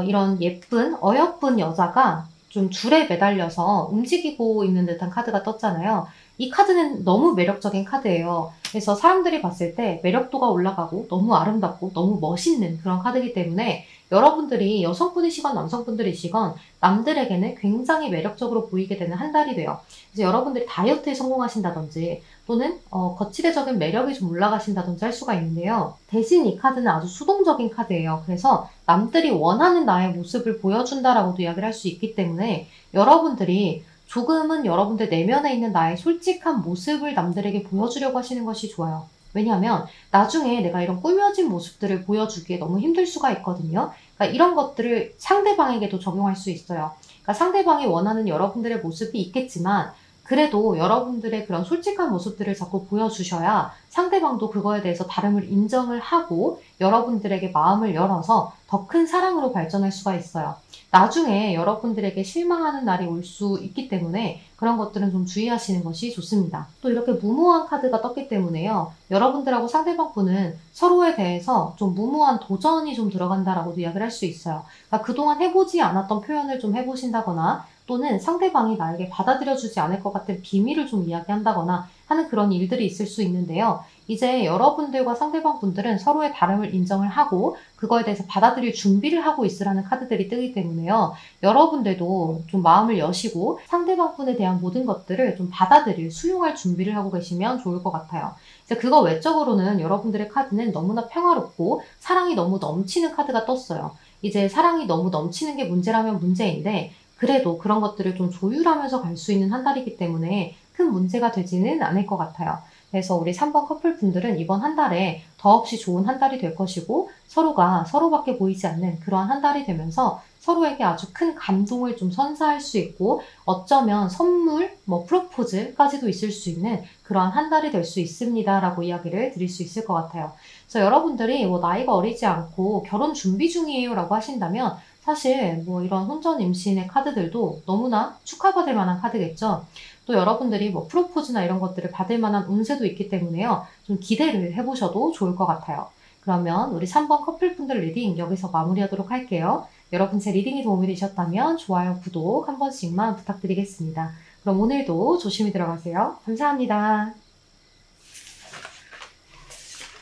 이런 예쁜 어여쁜 여자가 좀 줄에 매달려서 움직이고 있는 듯한 카드가 떴잖아요. 이 카드는 너무 매력적인 카드예요. 그래서 사람들이 봤을 때 매력도가 올라가고 너무 아름답고 너무 멋있는 그런 카드이기 때문에 여러분들이 여성분이시건 남성분들이시건 남들에게는 굉장히 매력적으로 보이게 되는 한 달이 돼요. 그래서 여러분들이 다이어트에 성공하신다든지 또는 거칠애적인 매력이 좀 올라가신다든지 할 수가 있는데요. 대신 이 카드는 아주 수동적인 카드예요. 그래서 남들이 원하는 나의 모습을 보여준다라고도 이야기를 할 수 있기 때문에 여러분들이 조금은 여러분들 내면에 있는 나의 솔직한 모습을 남들에게 보여주려고 하시는 것이 좋아요. 왜냐하면 나중에 내가 이런 꾸며진 모습들을 보여주기에 너무 힘들 수가 있거든요. 그러니까 이런 것들을 상대방에게도 적용할 수 있어요. 그러니까 상대방이 원하는 여러분들의 모습이 있겠지만 그래도 여러분들의 그런 솔직한 모습들을 자꾸 보여주셔야 상대방도 그거에 대해서 다름을 인정을 하고 여러분들에게 마음을 열어서 더 큰 사랑으로 발전할 수가 있어요. 나중에 여러분들에게 실망하는 날이 올 수 있기 때문에 그런 것들은 좀 주의하시는 것이 좋습니다. 또 이렇게 무모한 카드가 떴기 때문에요. 여러분들하고 상대방 분은 서로에 대해서 좀 무모한 도전이 좀 들어간다라고도 이야기를 할 수 있어요. 그러니까 그동안 해보지 않았던 표현을 좀 해보신다거나 또는 상대방이 나에게 받아들여주지 않을 것 같은 비밀을 좀 이야기한다거나 하는 그런 일들이 있을 수 있는데요. 이제 여러분들과 상대방 분들은 서로의 다름을 인정을 하고 그거에 대해서 받아들일 준비를 하고 있으라는 카드들이 뜨기 때문에요. 여러분들도 좀 마음을 여시고 상대방 분에 대한 모든 것들을 좀 받아들일, 수용할 준비를 하고 계시면 좋을 것 같아요. 이제 그거 외적으로는 여러분들의 카드는 너무나 평화롭고 사랑이 너무 넘치는 카드가 떴어요. 이제 사랑이 너무 넘치는 게 문제라면 문제인데 그래도 그런 것들을 좀 조율하면서 갈 수 있는 한 달이기 때문에 큰 문제가 되지는 않을 것 같아요. 그래서 우리 3번 커플분들은 이번 한 달에 더없이 좋은 한 달이 될 것이고 서로가 서로밖에 보이지 않는 그러한 한 달이 되면서 서로에게 아주 큰 감동을 좀 선사할 수 있고 어쩌면 선물, 프로포즈까지도 있을 수 있는 그러한 한 달이 될 수 있습니다 라고 이야기를 드릴 수 있을 것 같아요. 그래서 여러분들이 나이가 어리지 않고 결혼 준비 중이에요 라고 하신다면 사실 이런 혼전 임신의 카드들도 너무나 축하받을 만한 카드겠죠. 또 여러분들이 프로포즈나 이런 것들을 받을 만한 운세도 있기 때문에요. 좀 기대를 해보셔도 좋을 것 같아요. 그러면 우리 3번 커플분들 리딩 여기서 마무리하도록 할게요. 여러분 제 리딩이 도움이 되셨다면 좋아요, 구독 한 번씩만 부탁드리겠습니다. 그럼 오늘도 조심히 들어가세요. 감사합니다.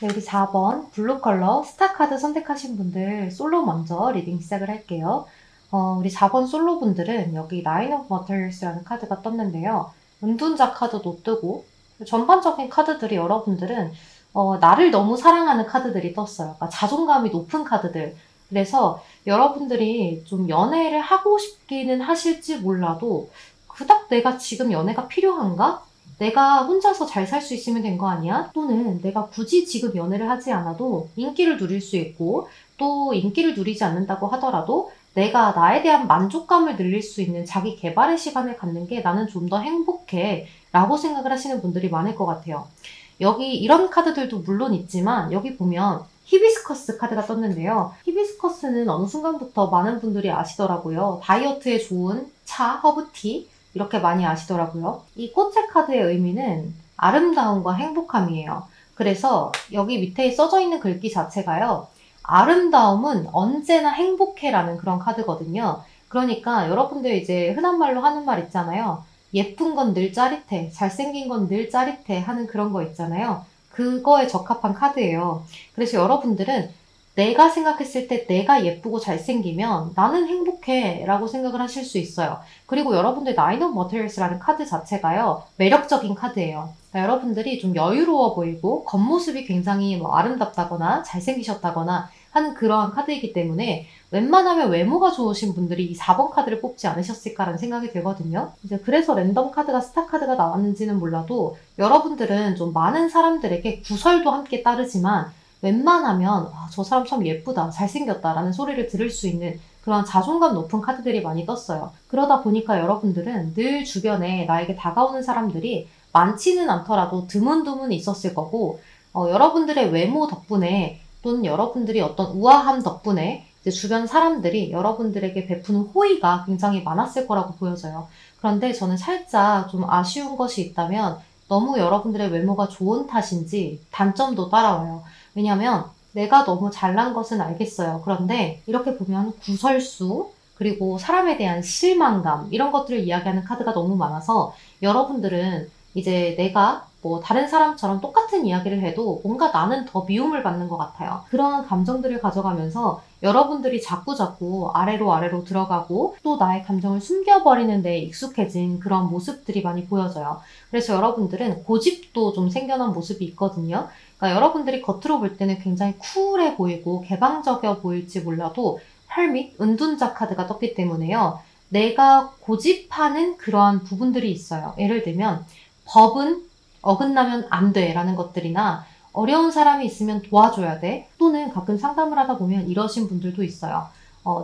네, 우리 4번 블루 컬러 스타카드 선택하신 분들 솔로 먼저 리딩 시작을 할게요. 우리 4번 솔로 분들은 여기 나인 오브 머터리얼스라는 카드가 떴는데요. 은둔자 카드도 뜨고 전반적인 카드들이 여러분들은 나를 너무 사랑하는 카드들이 떴어요. 그러니까 자존감이 높은 카드들. 그래서 여러분들이 좀 연애를 하고 싶기는 하실지 몰라도 그닥 내가 지금 연애가 필요한가? 내가 혼자서 잘 살 수 있으면 된 거 아니야? 또는 내가 굳이 지금 연애를 하지 않아도 인기를 누릴 수 있고 또 인기를 누리지 않는다고 하더라도 내가 나에 대한 만족감을 늘릴 수 있는 자기 개발의 시간을 갖는 게 나는 좀 더 행복해 라고 생각을 하시는 분들이 많을 것 같아요. 여기 이런 카드들도 물론 있지만 여기 보면 히비스커스 카드가 떴는데요. 히비스커스는 어느 순간부터 많은 분들이 아시더라고요. 다이어트에 좋은 차, 허브티 이렇게 많이 아시더라고요. 이 꽃의 카드의 의미는 아름다움과 행복함이에요. 그래서 여기 밑에 써져 있는 글귀 자체가요. 아름다움은 언제나 행복해라는 그런 카드거든요. 그러니까 여러분들 이제 흔한 말로 하는 말 있잖아요. 예쁜 건 늘 짜릿해, 잘생긴 건 늘 짜릿해 하는 그런 거 있잖아요. 그거에 적합한 카드예요. 그래서 여러분들은 내가 생각했을 때 내가 예쁘고 잘생기면 나는 행복해 라고 생각을 하실 수 있어요. 그리고 여러분들 나인 오브 머터리얼스라는 카드 자체가요. 매력적인 카드예요. 그러니까 여러분들이 좀 여유로워 보이고 겉모습이 굉장히 아름답다거나 잘생기셨다거나 하는 그러한 카드이기 때문에 웬만하면 외모가 좋으신 분들이 이 4번 카드를 뽑지 않으셨을까라는 생각이 들거든요. 이제 그래서 랜덤 카드가 스타 카드가 나왔는지는 몰라도 여러분들은 좀 많은 사람들에게 구설도 함께 따르지만 웬만하면 저 사람 참 예쁘다, 잘생겼다 라는 소리를 들을 수 있는 그런 자존감 높은 카드들이 많이 떴어요. 그러다 보니까 여러분들은 늘 주변에 나에게 다가오는 사람들이 많지는 않더라도 드문드문 있었을 거고 여러분들의 외모 덕분에 또는 여러분들이 어떤 우아함 덕분에 이제 주변 사람들이 여러분들에게 베푸는 호의가 굉장히 많았을 거라고 보여져요. 그런데 저는 살짝 좀 아쉬운 것이 있다면 너무 여러분들의 외모가 좋은 탓인지 단점도 따라와요. 왜냐면 내가 너무 잘난 것은 알겠어요. 그런데 이렇게 보면 구설수 그리고 사람에 대한 실망감 이런 것들을 이야기하는 카드가 너무 많아서 여러분들은 이제 내가 다른 사람처럼 똑같은 이야기를 해도 뭔가 나는 더 미움을 받는 것 같아요. 그런 감정들을 가져가면서 여러분들이 자꾸자꾸 아래로 들어가고 또 나의 감정을 숨겨버리는 데 익숙해진 그런 모습들이 많이 보여져요. 그래서 여러분들은 고집도 좀 생겨난 모습이 있거든요. 그러니까 여러분들이 겉으로 볼 때는 굉장히 쿨해 보이고 개방적이어 보일지 몰라도 hermit, 은둔자 카드가 떴기 때문에요. 내가 고집하는 그러한 부분들이 있어요. 예를 들면 법은 어긋나면 안 돼 라는 것들이나 어려운 사람이 있으면 도와줘야 돼 또는 가끔 상담을 하다 보면 이러신 분들도 있어요.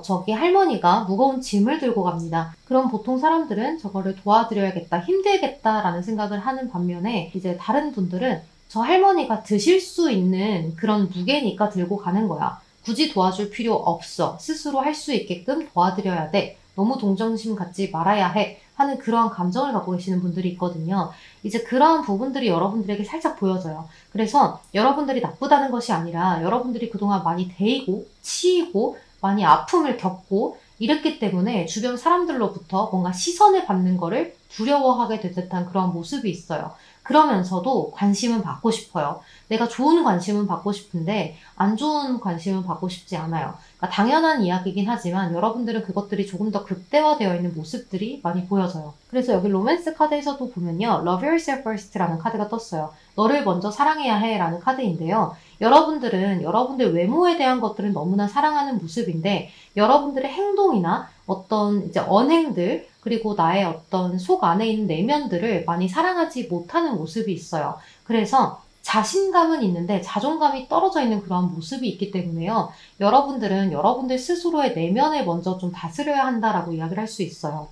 저기 할머니가 무거운 짐을 들고 갑니다. 그럼 보통 사람들은 저거를 도와드려야겠다, 힘들겠다 라는 생각을 하는 반면에 이제 다른 분들은 저 할머니가 드실 수 있는 그런 무게니까 들고 가는 거야. 굳이 도와줄 필요 없어. 스스로 할 수 있게끔 도와드려야 돼. 너무 동정심 갖지 말아야 해. 하는 그러한 감정을 갖고 계시는 분들이 있거든요. 이제 그러한 부분들이 여러분들에게 살짝 보여져요. 그래서 여러분들이 나쁘다는 것이 아니라 여러분들이 그동안 많이 데이고 치이고 많이 아픔을 겪고 이랬기 때문에 주변 사람들로부터 뭔가 시선을 받는 거를 두려워하게 될 듯한 그런 모습이 있어요. 그러면서도 관심은 받고 싶어요. 내가 좋은 관심은 받고 싶은데 안 좋은 관심은 받고 싶지 않아요. 그러니까 당연한 이야기긴 하지만 여러분들은 그것들이 조금 더 극대화되어 있는 모습들이 많이 보여져요. 그래서 여기 로맨스 카드에서도 보면요. Love yourself first라는 카드가 떴어요. 너를 먼저 사랑해야 해 라는 카드인데요. 여러분들은 여러분들 외모에 대한 것들은 너무나 사랑하는 모습인데 여러분들의 행동이나 어떤 이제 언행들 그리고 나의 어떤 속 안에 있는 내면들을 많이 사랑하지 못하는 모습이 있어요. 그래서 자신감은 있는데 자존감이 떨어져 있는 그런 모습이 있기 때문에요. 여러분들은 여러분들 스스로의 내면을 먼저 좀 다스려야 한다라고 이야기를 할 수 있어요.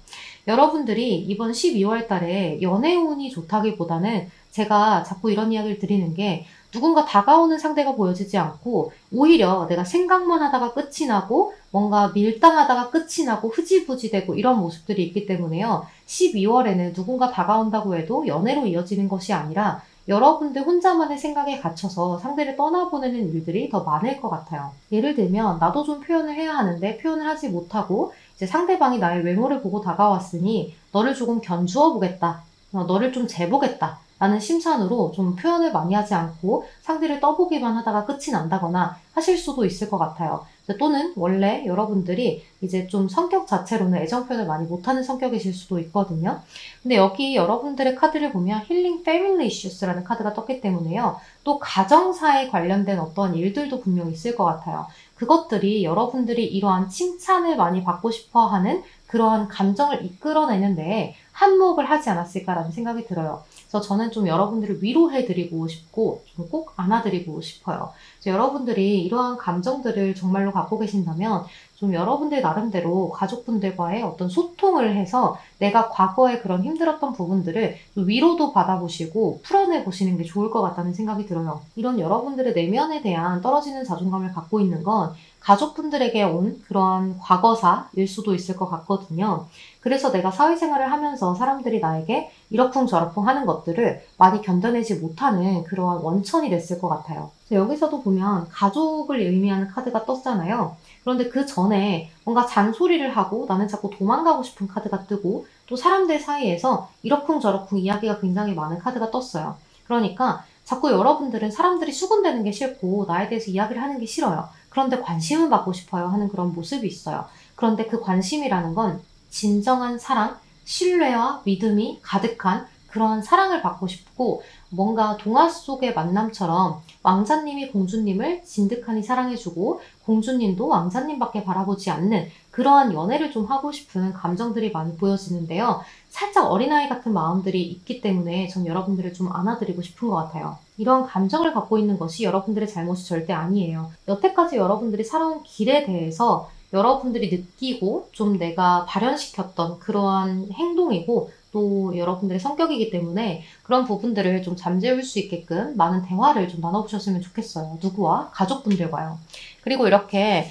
여러분들이 이번 12월 달에 연애운이 좋다기보다는 제가 자꾸 이런 이야기를 드리는 게 누군가 다가오는 상대가 보여지지 않고 오히려 내가 생각만 하다가 끝이 나고 뭔가 밀당하다가 끝이 나고 흐지부지 되고 이런 모습들이 있기 때문에요. 12월에는 누군가 다가온다고 해도 연애로 이어지는 것이 아니라 여러분들 혼자만의 생각에 갇혀서 상대를 떠나보내는 일들이 더 많을 것 같아요. 예를 들면 나도 좀 표현을 해야 하는데 표현을 하지 못하고 이제 상대방이 나의 외모를 보고 다가왔으니 너를 조금 견주어 보겠다. 너를 좀 재보겠다. 라는 심산으로 좀 표현을 많이 하지 않고 상대를 떠보기만 하다가 끝이 난다거나 하실 수도 있을 것 같아요. 또는 원래 여러분들이 이제 좀 성격 자체로는 애정 표현을 많이 못하는 성격이실 수도 있거든요. 근데 여기 여러분들의 카드를 보면 힐링 패밀리 이슈스라는 카드가 떴기 때문에요. 또 가정사에 관련된 어떤 일들도 분명히 있을 것 같아요. 그것들이 여러분들이 이러한 칭찬을 많이 받고 싶어 하는 그러한 감정을 이끌어내는데 한몫을 하지 않았을까라는 생각이 들어요. 그래서 저는 좀 여러분들을 위로해드리고 싶고 좀 꼭 안아드리고 싶어요. 여러분들이 이러한 감정들을 정말로 갖고 계신다면 좀 여러분들 나름대로 가족분들과의 어떤 소통을 해서 내가 과거에 그런 힘들었던 부분들을 위로도 받아보시고 풀어내보시는 게 좋을 것 같다는 생각이 들어요. 이런 여러분들의 내면에 대한 떨어지는 자존감을 갖고 있는 건 가족분들에게 온 그러한 과거사일 수도 있을 것 같거든요. 그래서 내가 사회생활을 하면서 사람들이 나에게 이러쿵저러쿵 하는 것들을 많이 견뎌내지 못하는 그러한 원천이 됐을 것 같아요. 여기서도 보면 가족을 의미하는 카드가 떴잖아요. 그런데 그 전에 뭔가 잔소리를 하고 나는 자꾸 도망가고 싶은 카드가 뜨고 또 사람들 사이에서 이러쿵저러쿵 이야기가 굉장히 많은 카드가 떴어요. 그러니까 자꾸 여러분들은 사람들이 수군대는 게 싫고 나에 대해서 이야기를 하는 게 싫어요. 그런데 관심은 받고 싶어요 하는 그런 모습이 있어요. 그런데 그 관심이라는 건 진정한 사랑, 신뢰와 믿음이 가득한 그러한 사랑을 받고 싶고 뭔가 동화 속의 만남처럼 왕자님이 공주님을 진득하니 사랑해주고 공주님도 왕자님밖에 바라보지 않는 그러한 연애를 좀 하고 싶은 감정들이 많이 보여지는데요. 살짝 어린아이 같은 마음들이 있기 때문에 전 여러분들을 좀 안아드리고 싶은 것 같아요. 이런 감정을 갖고 있는 것이 여러분들의 잘못이 절대 아니에요. 여태까지 여러분들이 살아온 길에 대해서 여러분들이 느끼고 좀 내가 발현시켰던 그러한 행동이고 또 여러분들의 성격이기 때문에 그런 부분들을 좀 잠재울 수 있게끔 많은 대화를 좀 나눠보셨으면 좋겠어요. 누구와? 가족분들과요. 그리고 이렇게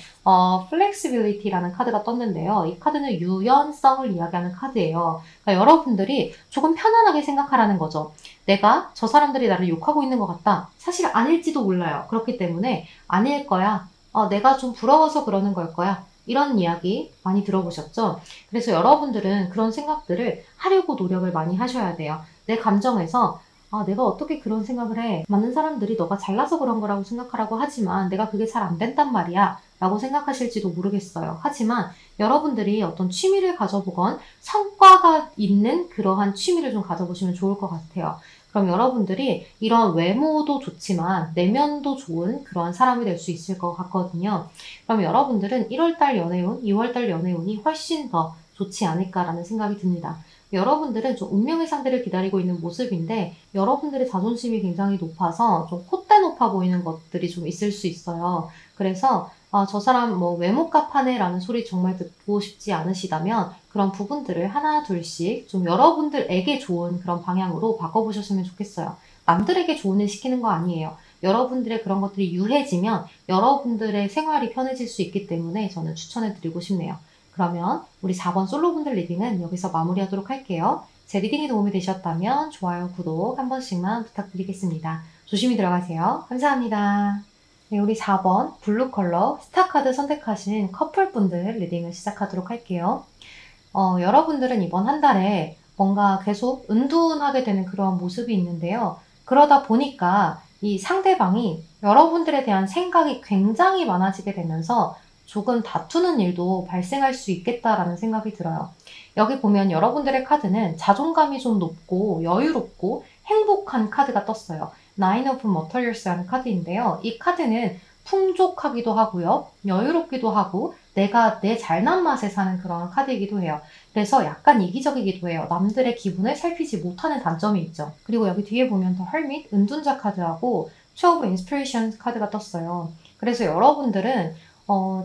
flexibility라는 카드가 떴는데요. 이 카드는 유연성을 이야기하는 카드예요. 그러니까 여러분들이 조금 편안하게 생각하라는 거죠. 내가 저 사람들이 나를 욕하고 있는 것 같다. 사실 아닐지도 몰라요. 그렇기 때문에 아닐 거야. 내가 좀 부러워서 그러는 걸 거야. 이런 이야기 많이 들어보셨죠? 그래서 여러분들은 그런 생각들을 하려고 노력을 많이 하셔야 돼요. 내 감정에서 내가 어떻게 그런 생각을 해? 많은 사람들이 너가 잘나서 그런 거라고 생각하라고 하지만 내가 그게 잘 안 된단 말이야 라고 생각하실지도 모르겠어요. 하지만 여러분들이 어떤 취미를 가져보건 성과가 있는 그러한 취미를 좀 가져보시면 좋을 것 같아요. 그럼 여러분들이 이런 외모도 좋지만 내면도 좋은 그러한 사람이 될 수 있을 것 같거든요. 그럼 여러분들은 1월달 연애운, 2월달 연애운이 훨씬 더 좋지 않을까라는 생각이 듭니다. 여러분들은 좀 운명의 상대를 기다리고 있는 모습인데 여러분들의 자존심이 굉장히 높아서 좀 콧대 높아 보이는 것들이 좀 있을 수 있어요. 그래서 저 사람 뭐 외모값하네 라는 소리 정말 듣고 싶지 않으시다면 그런 부분들을 하나 둘씩 좀 여러분들에게 좋은 그런 방향으로 바꿔보셨으면 좋겠어요. 남들에게 좋은 일 시키는 거 아니에요. 여러분들의 그런 것들이 유해지면 여러분들의 생활이 편해질 수 있기 때문에 저는 추천해드리고 싶네요. 그러면 우리 4번 솔로분들 리딩은 여기서 마무리하도록 할게요. 제 리딩이 도움이 되셨다면 좋아요, 구독 한 번씩만 부탁드리겠습니다. 조심히 들어가세요. 감사합니다. 네, 우리 4번 블루 컬러 스타카드 선택하신 커플분들 리딩을 시작하도록 할게요. 여러분들은 이번 한 달에 뭔가 계속 은둔하게 되는 그런 모습이 있는데요. 그러다 보니까 이 상대방이 여러분들에 대한 생각이 굉장히 많아지게 되면서 조금 다투는 일도 발생할 수 있겠다라는 생각이 들어요. 여기 보면 여러분들의 카드는 자존감이 좀 높고 여유롭고 행복한 카드가 떴어요. Nine of Materials라는 카드인데요. 이 카드는 풍족하기도 하고요. 여유롭기도 하고 내가 내 잘난 맛에 사는 그런 카드이기도 해요. 그래서 약간 이기적이기도 해요. 남들의 기분을 살피지 못하는 단점이 있죠. 그리고 여기 뒤에 보면 더 헐밋, 은둔자 카드하고 투 오브 인스피레이션 카드가 떴어요. 그래서 여러분들은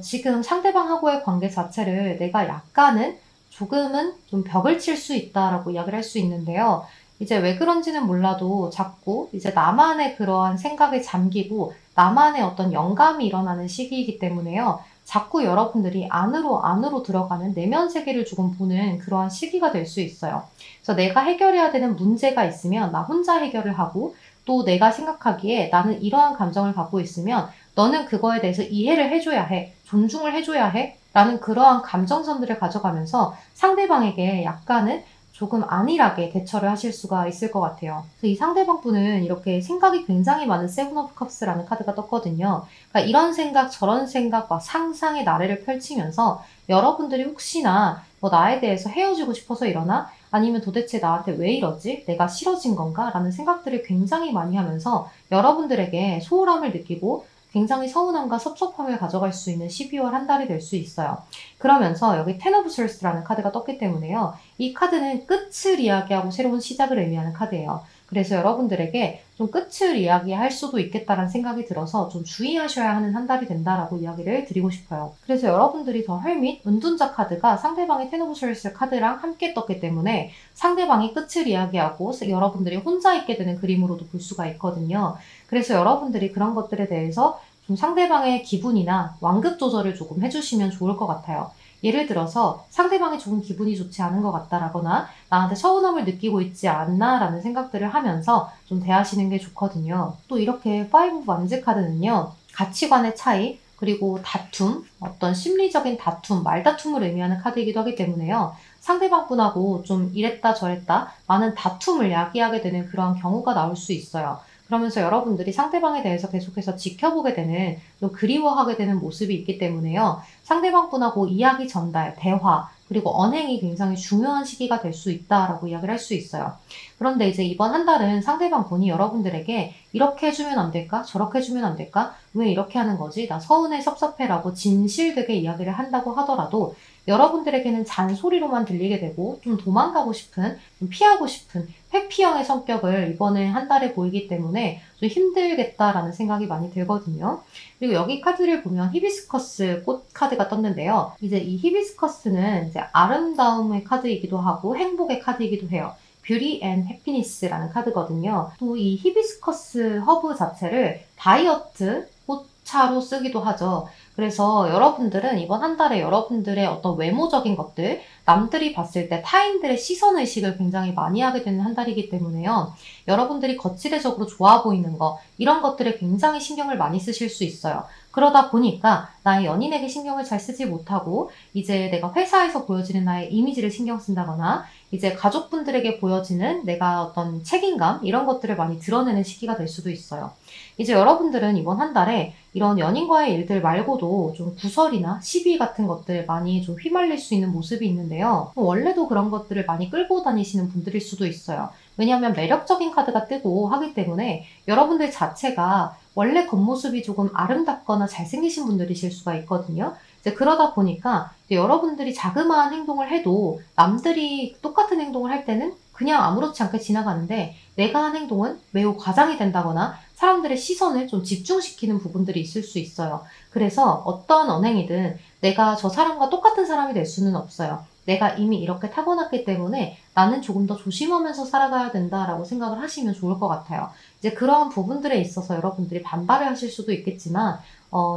지금 상대방하고의 관계 자체를 내가 약간은 조금은 좀 벽을 칠 수 있다라고 이야기를 할 수 있는데요. 이제 왜 그런지는 몰라도 자꾸 이제 나만의 그러한 생각에 잠기고 나만의 어떤 영감이 일어나는 시기이기 때문에요. 자꾸 여러분들이 안으로 들어가는 내면 세계를 조금 보는 그러한 시기가 될 수 있어요. 그래서 내가 해결해야 되는 문제가 있으면 나 혼자 해결을 하고 또 내가 생각하기에 나는 이러한 감정을 갖고 있으면 너는 그거에 대해서 이해를 해줘야 해. 존중을 해줘야 해. 라는 그러한 감정선들을 가져가면서 상대방에게 약간은 조금 안일하게 대처를 하실 수가 있을 것 같아요. 그래서 이 상대방 분은 이렇게 생각이 굉장히 많은 세븐 오브 컵스라는 카드가 떴거든요. 그러니까 이런 생각 저런 생각 막 상상의 나래를 펼치면서 여러분들이 혹시나 뭐 나에 대해서 헤어지고 싶어서 이러나 아니면 도대체 나한테 왜 이러지? 내가 싫어진 건가? 라는 생각들을 굉장히 많이 하면서 여러분들에게 소홀함을 느끼고 굉장히 서운함과 섭섭함을 가져갈 수 있는 12월 한 달이 될 수 있어요. 그러면서 여기 텐 오브 솔스라는 카드가 떴기 때문에요. 이 카드는 끝을 이야기하고 새로운 시작을 의미하는 카드예요. 그래서 여러분들에게 좀 끝을 이야기할 수도 있겠다라는 생각이 들어서 좀 주의하셔야 하는 한 달이 된다라고 이야기를 드리고 싶어요. 그래서 여러분들이 더 헐밋, 은둔자 카드가 상대방의 텐 오브 솔스 카드랑 함께 떴기 때문에 상대방이 끝을 이야기하고 여러분들이 혼자 있게 되는 그림으로도 볼 수가 있거든요. 그래서 여러분들이 그런 것들에 대해서 좀 상대방의 기분이나 완급 조절을 조금 해주시면 좋을 것 같아요. 예를 들어서 상대방이 조금 기분이 좋지 않은 것 같다라거나 나한테 서운함을 느끼고 있지 않나 라는 생각들을 하면서 좀 대하시는 게 좋거든요. 또 이렇게 파이브 오브 완즈 카드는요. 가치관의 차이, 그리고 다툼, 어떤 심리적인 다툼, 말다툼을 의미하는 카드이기도 하기 때문에요. 상대방분하고 좀 이랬다 저랬다 많은 다툼을 야기하게 되는 그런 경우가 나올 수 있어요. 그러면서 여러분들이 상대방에 대해서 계속해서 지켜보게 되는, 또 그리워하게 되는 모습이 있기 때문에요. 상대방분하고 이야기 전달, 대화, 그리고 언행이 굉장히 중요한 시기가 될 수 있다라고 이야기를 할 수 있어요. 그런데 이제 이번 한 달은 상대방 분이 여러분들에게 이렇게 해주면 안 될까? 저렇게 해주면 안 될까? 왜 이렇게 하는 거지? 나 서운해, 섭섭해라고 진실되게 이야기를 한다고 하더라도 여러분들에게는 잔소리로만 들리게 되고 좀 도망가고 싶은, 좀 피하고 싶은 회피형의 성격을 이번에 한 달에 보이기 때문에 좀 힘들겠다라는 생각이 많이 들거든요. 그리고 여기 카드를 보면 히비스커스 꽃 카드가 떴는데요. 이제 이 히비스커스는 이제 아름다움의 카드이기도 하고 행복의 카드이기도 해요. 뷰티 앤 해피니스라는 카드거든요. 또 이 히비스커스 허브 자체를 다이어트 꽃차로 쓰기도 하죠. 그래서 여러분들은 이번 한 달에 여러분들의 어떤 외모적인 것들, 남들이 봤을 때 타인들의 시선의식을 굉장히 많이 하게 되는 한 달이기 때문에요. 여러분들이 거칠애적으로 좋아 보이는 거, 이런 것들에 굉장히 신경을 많이 쓰실 수 있어요. 그러다 보니까 나의 연인에게 신경을 잘 쓰지 못하고 이제 내가 회사에서 보여지는 나의 이미지를 신경 쓴다거나 이제 가족분들에게 보여지는 내가 어떤 책임감 이런 것들을 많이 드러내는 시기가 될 수도 있어요. 이제 여러분들은 이번 한 달에 이런 연인과의 일들 말고도 좀 구설이나 시비 같은 것들 많이 좀 휘말릴 수 있는 모습이 있는데요. 원래도 그런 것들을 많이 끌고 다니시는 분들일 수도 있어요. 왜냐하면 매력적인 카드가 뜨고 하기 때문에 여러분들 자체가 원래 겉모습이 조금 아름답거나 잘생기신 분들이실 수가 있거든요. 이제 그러다 보니까 이제 여러분들이 자그마한 행동을 해도 남들이 똑같은 행동을 할 때는 그냥 아무렇지 않게 지나가는데 내가 한 행동은 매우 과장이 된다거나 사람들의 시선을 좀 집중시키는 부분들이 있을 수 있어요. 그래서 어떤 언행이든 내가 저 사람과 똑같은 사람이 될 수는 없어요. 내가 이미 이렇게 타고났기 때문에 나는 조금 더 조심하면서 살아가야 된다라고 생각을 하시면 좋을 것 같아요. 이제 그러한 부분들에 있어서 여러분들이 반발을 하실 수도 있겠지만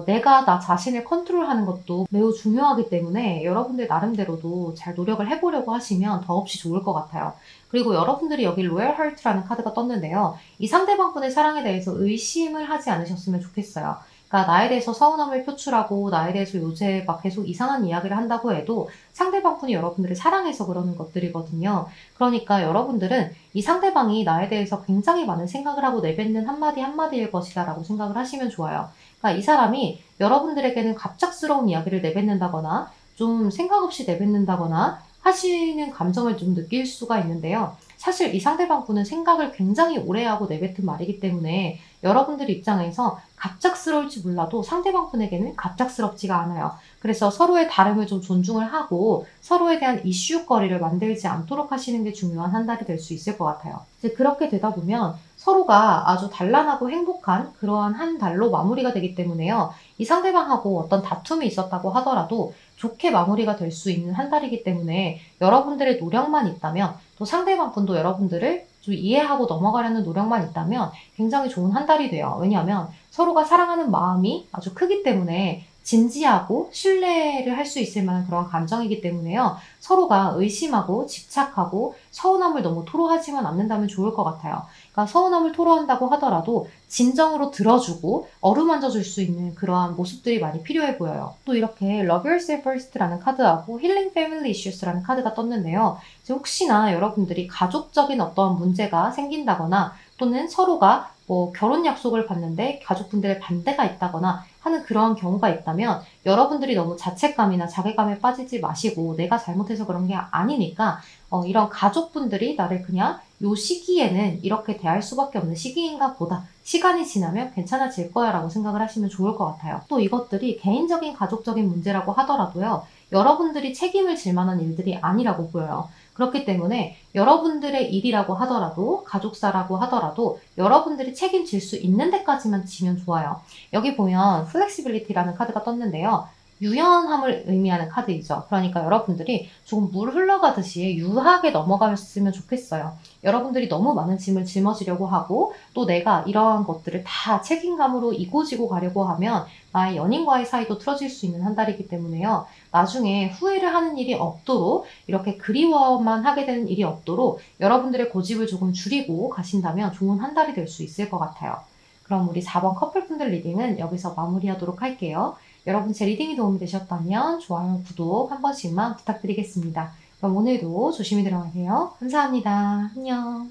내가 나 자신을 컨트롤하는 것도 매우 중요하기 때문에 여러분들 나름대로도 잘 노력을 해보려고 하시면 더없이 좋을 것 같아요. 그리고 여러분들이 여기 로얄 하트라는 카드가 떴는데요. 이 상대방분의 사랑에 대해서 의심을 하지 않으셨으면 좋겠어요. 그러니까 나에 대해서 서운함을 표출하고 나에 대해서 요새 막 계속 이상한 이야기를 한다고 해도 상대방분이 여러분들을 사랑해서 그러는 것들이거든요. 그러니까 여러분들은 이 상대방이 나에 대해서 굉장히 많은 생각을 하고 내뱉는 한마디 한마디일 것이다라고 생각을 하시면 좋아요. 그러니까 이 사람이 여러분들에게는 갑작스러운 이야기를 내뱉는다거나 좀 생각 없이 내뱉는다거나 하시는 감정을 좀 느낄 수가 있는데요. 사실 이 상대방 분은 생각을 굉장히 오래 하고 내뱉은 말이기 때문에 여러분들 입장에서 갑작스러울지 몰라도 상대방 분에게는 갑작스럽지가 않아요. 그래서 서로의 다름을 좀 존중을 하고 서로에 대한 이슈거리를 만들지 않도록 하시는 게 중요한 한 달이 될 수 있을 것 같아요. 이제 그렇게 되다 보면 서로가 아주 단란하고 행복한 그러한 한 달로 마무리가 되기 때문에요. 이 상대방하고 어떤 다툼이 있었다고 하더라도 좋게 마무리가 될 수 있는 한 달이기 때문에 여러분들의 노력만 있다면, 또 상대방 분도 여러분들을 좀 이해하고 넘어가려는 노력만 있다면 굉장히 좋은 한 달이 돼요. 왜냐하면 서로가 사랑하는 마음이 아주 크기 때문에 진지하고 신뢰를 할 수 있을 만한 그런 감정이기 때문에요. 서로가 의심하고 집착하고 서운함을 너무 토로하지만 않는다면 좋을 것 같아요. 그러니까 서운함을 토로한다고 하더라도 진정으로 들어주고 어루만져 줄 수 있는 그러한 모습들이 많이 필요해 보여요. 또 이렇게 Love Yourself First라는 카드하고 Healing Family Issues라는 카드가 떴는데요. 이제 혹시나 여러분들이 가족적인 어떤 문제가 생긴다거나 또는 서로가 결혼 약속을 봤는데 가족분들의 반대가 있다거나 하는 그런 경우가 있다면 여러분들이 너무 자책감이나 자괴감에 빠지지 마시고 내가 잘못해서 그런 게 아니니까 이런 가족분들이 나를 그냥 요 시기에는 이렇게 대할 수밖에 없는 시기인가 보다. 시간이 지나면 괜찮아질 거야 라고 생각을 하시면 좋을 것 같아요. 또 이것들이 개인적인 가족적인 문제라고 하더라도요. 여러분들이 책임을 질 만한 일들이 아니라고 보여요. 그렇기 때문에 여러분들의 일이라고 하더라도 가족사라고 하더라도 여러분들이 책임질 수 있는 데까지만 지면 좋아요. 여기 보면 플렉시빌리티라는 카드가 떴는데요. 유연함을 의미하는 카드이죠. 그러니까 여러분들이 조금 물 흘러가듯이 유하게 넘어갔으면 좋겠어요. 여러분들이 너무 많은 짐을 짊어지려고 하고 또 내가 이러한 것들을 다 책임감으로 이고지고 가려고 하면 나의 연인과의 사이도 틀어질 수 있는 한 달이기 때문에요. 나중에 후회를 하는 일이 없도록 이렇게 그리워만 하게 되는 일이 없도록 여러분들의 고집을 조금 줄이고 가신다면 좋은 한 달이 될 수 있을 것 같아요. 그럼 우리 4번 커플분들 리딩은 여기서 마무리하도록 할게요. 여러분 제 리딩이 도움이 되셨다면 좋아요, 구독 한 번씩만 부탁드리겠습니다. 그럼 오늘도 조심히 들어가세요. 감사합니다. 안녕.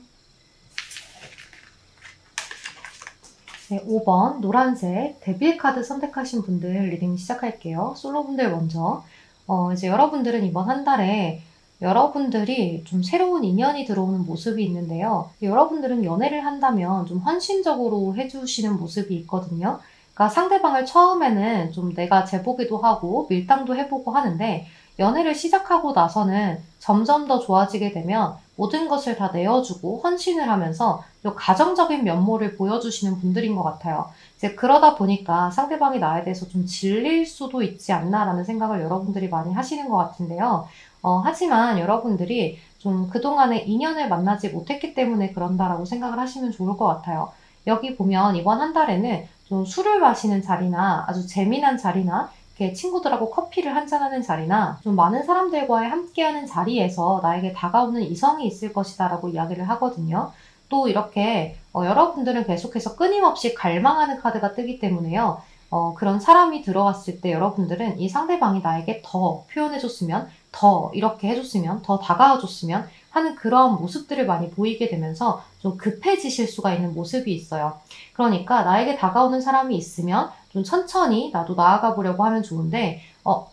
네, 5번 노란색 데빌 카드 선택하신 분들 리딩 시작할게요. 솔로분들 먼저. 이제 여러분들은 이번 한 달에 여러분들이 좀 새로운 인연이 들어오는 모습이 있는데요. 여러분들은 연애를 한다면 좀 헌신적으로 해주시는 모습이 있거든요. 그러니까 상대방을 처음에는 좀 내가 재보기도 하고 밀당도 해보고 하는데 연애를 시작하고 나서는 점점 더 좋아지게 되면 모든 것을 다 내어주고 헌신을 하면서 요 가정적인 면모를 보여주시는 분들인 것 같아요. 이제 그러다 보니까 상대방이 나에 대해서 좀 질릴 수도 있지 않나라는 생각을 여러분들이 많이 하시는 것 같은데요. 하지만 여러분들이 좀 그동안에 인연을 만나지 못했기 때문에 그런다라고 생각을 하시면 좋을 것 같아요. 여기 보면 이번 한 달에는 좀 술을 마시는 자리나 아주 재미난 자리나 이렇게 친구들하고 커피를 한잔하는 자리나 좀 많은 사람들과의 함께하는 자리에서 나에게 다가오는 이성이 있을 것이다 라고 이야기를 하거든요. 또 이렇게 여러분들은 계속해서 끊임없이 갈망하는 카드가 뜨기 때문에요. 그런 사람이 들어왔을 때 여러분들은 이 상대방이 나에게 더 표현해줬으면, 더 이렇게 해줬으면, 더 다가와줬으면 하는 그런 모습들을 많이 보이게 되면서 좀 급해지실 수가 있는 모습이 있어요. 그러니까 나에게 다가오는 사람이 있으면 좀 천천히 나도 나아가 보려고 하면 좋은데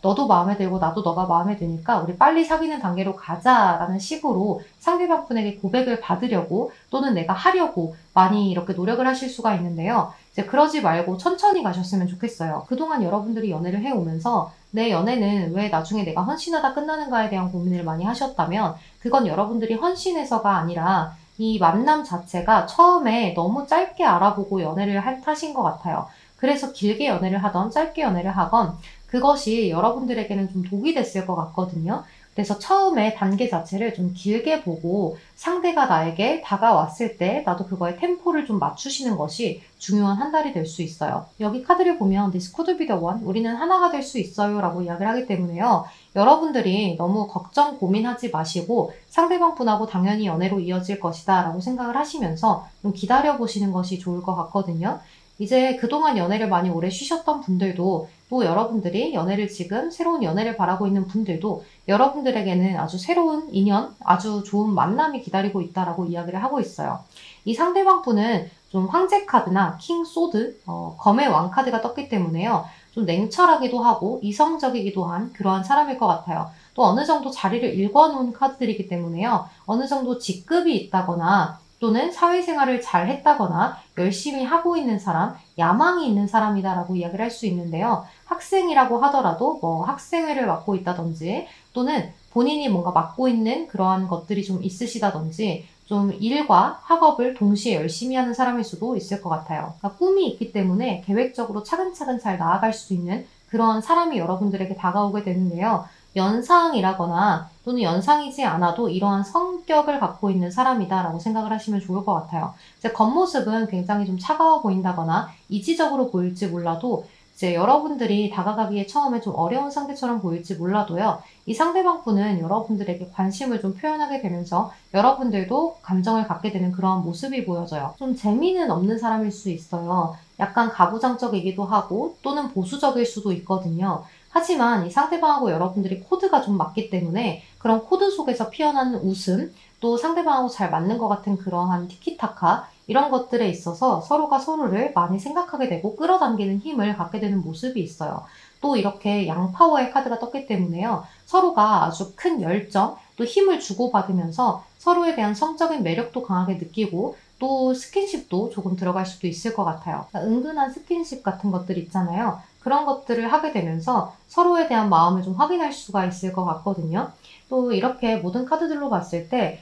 너도 마음에 들고 나도 너가 마음에 드니까 우리 빨리 사귀는 단계로 가자라는 식으로 상대방 분에게 고백을 받으려고 또는 내가 하려고 많이 이렇게 노력을 하실 수가 있는데요. 이제 그러지 말고 천천히 가셨으면 좋겠어요. 그동안 여러분들이 연애를 해오면서 내 연애는 왜 나중에 내가 헌신하다 끝나는가에 대한 고민을 많이 하셨다면 그건 여러분들이 헌신해서가 아니라 이 만남 자체가 처음에 너무 짧게 알아보고 연애를 하신 것 같아요. 그래서 길게 연애를 하던 짧게 연애를 하건 그것이 여러분들에게는 좀 독이 됐을 것 같거든요. 그래서 처음에 단계 자체를 좀 길게 보고 상대가 나에게 다가왔을 때 나도 그거에 템포를 좀 맞추시는 것이 중요한 한 달이 될 수 있어요. 여기 카드를 보면 This could be the one, 우리는 하나가 될 수 있어요 라고 이야기를 하기 때문에요. 여러분들이 너무 걱정 고민하지 마시고 상대방 분하고 당연히 연애로 이어질 것이다 라고 생각을 하시면서 좀 기다려보시는 것이 좋을 것 같거든요. 이제 그동안 연애를 많이 오래 쉬셨던 분들도 또 여러분들이 연애를 지금 새로운 연애를 바라고 있는 분들도 여러분들에게는 아주 새로운 인연, 아주 좋은 만남이 기다리고 있다라고 이야기를 하고 있어요. 이 상대방 분은 좀 황제 카드나 킹 소드, 검의 왕 카드가 떴기 때문에요. 좀 냉철하기도 하고 이성적이기도 한 그러한 사람일 것 같아요. 또 어느 정도 자리를 일궈놓은 카드들이기 때문에요. 어느 정도 직급이 있다거나 또는 사회생활을 잘 했다거나 열심히 하고 있는 사람, 야망이 있는 사람이다라고 이야기를 할 수 있는데요. 학생이라고 하더라도 뭐 학생회를 맡고 있다든지 또는 본인이 뭔가 맡고 있는 그러한 것들이 좀 있으시다든지 좀 일과 학업을 동시에 열심히 하는 사람일 수도 있을 것 같아요. 그러니까 꿈이 있기 때문에 계획적으로 차근차근 잘 나아갈 수 있는 그런 사람이 여러분들에게 다가오게 되는데요. 연상이라거나 또는 연상이지 않아도 이러한 성격을 갖고 있는 사람이다라고 생각을 하시면 좋을 것 같아요. 이제 겉모습은 굉장히 좀 차가워 보인다거나 이지적으로 보일지 몰라도 이제 여러분들이 다가가기에 처음에 좀 어려운 상대처럼 보일지 몰라도요. 이 상대방 분은 여러분들에게 관심을 좀 표현하게 되면서 여러분들도 감정을 갖게 되는 그런 모습이 보여져요. 좀 재미는 없는 사람일 수 있어요. 약간 가부장적이기도 하고 또는 보수적일 수도 있거든요. 하지만 이 상대방하고 여러분들이 코드가 좀 맞기 때문에 그런 코드 속에서 피어나는 웃음, 또 상대방하고 잘 맞는 것 같은 그러한 티키타카, 이런 것들에 있어서 서로가 서로를 많이 생각하게 되고 끌어당기는 힘을 갖게 되는 모습이 있어요. 또 이렇게 양파워의 카드가 떴기 때문에요. 서로가 아주 큰 열정, 또 힘을 주고받으면서 서로에 대한 성적인 매력도 강하게 느끼고 또 스킨십도 조금 들어갈 수도 있을 것 같아요. 그러니까 은근한 스킨십 같은 것들 있잖아요. 그런 것들을 하게 되면서 서로에 대한 마음을 좀 확인할 수가 있을 것 같거든요. 또 이렇게 모든 카드들로 봤을 때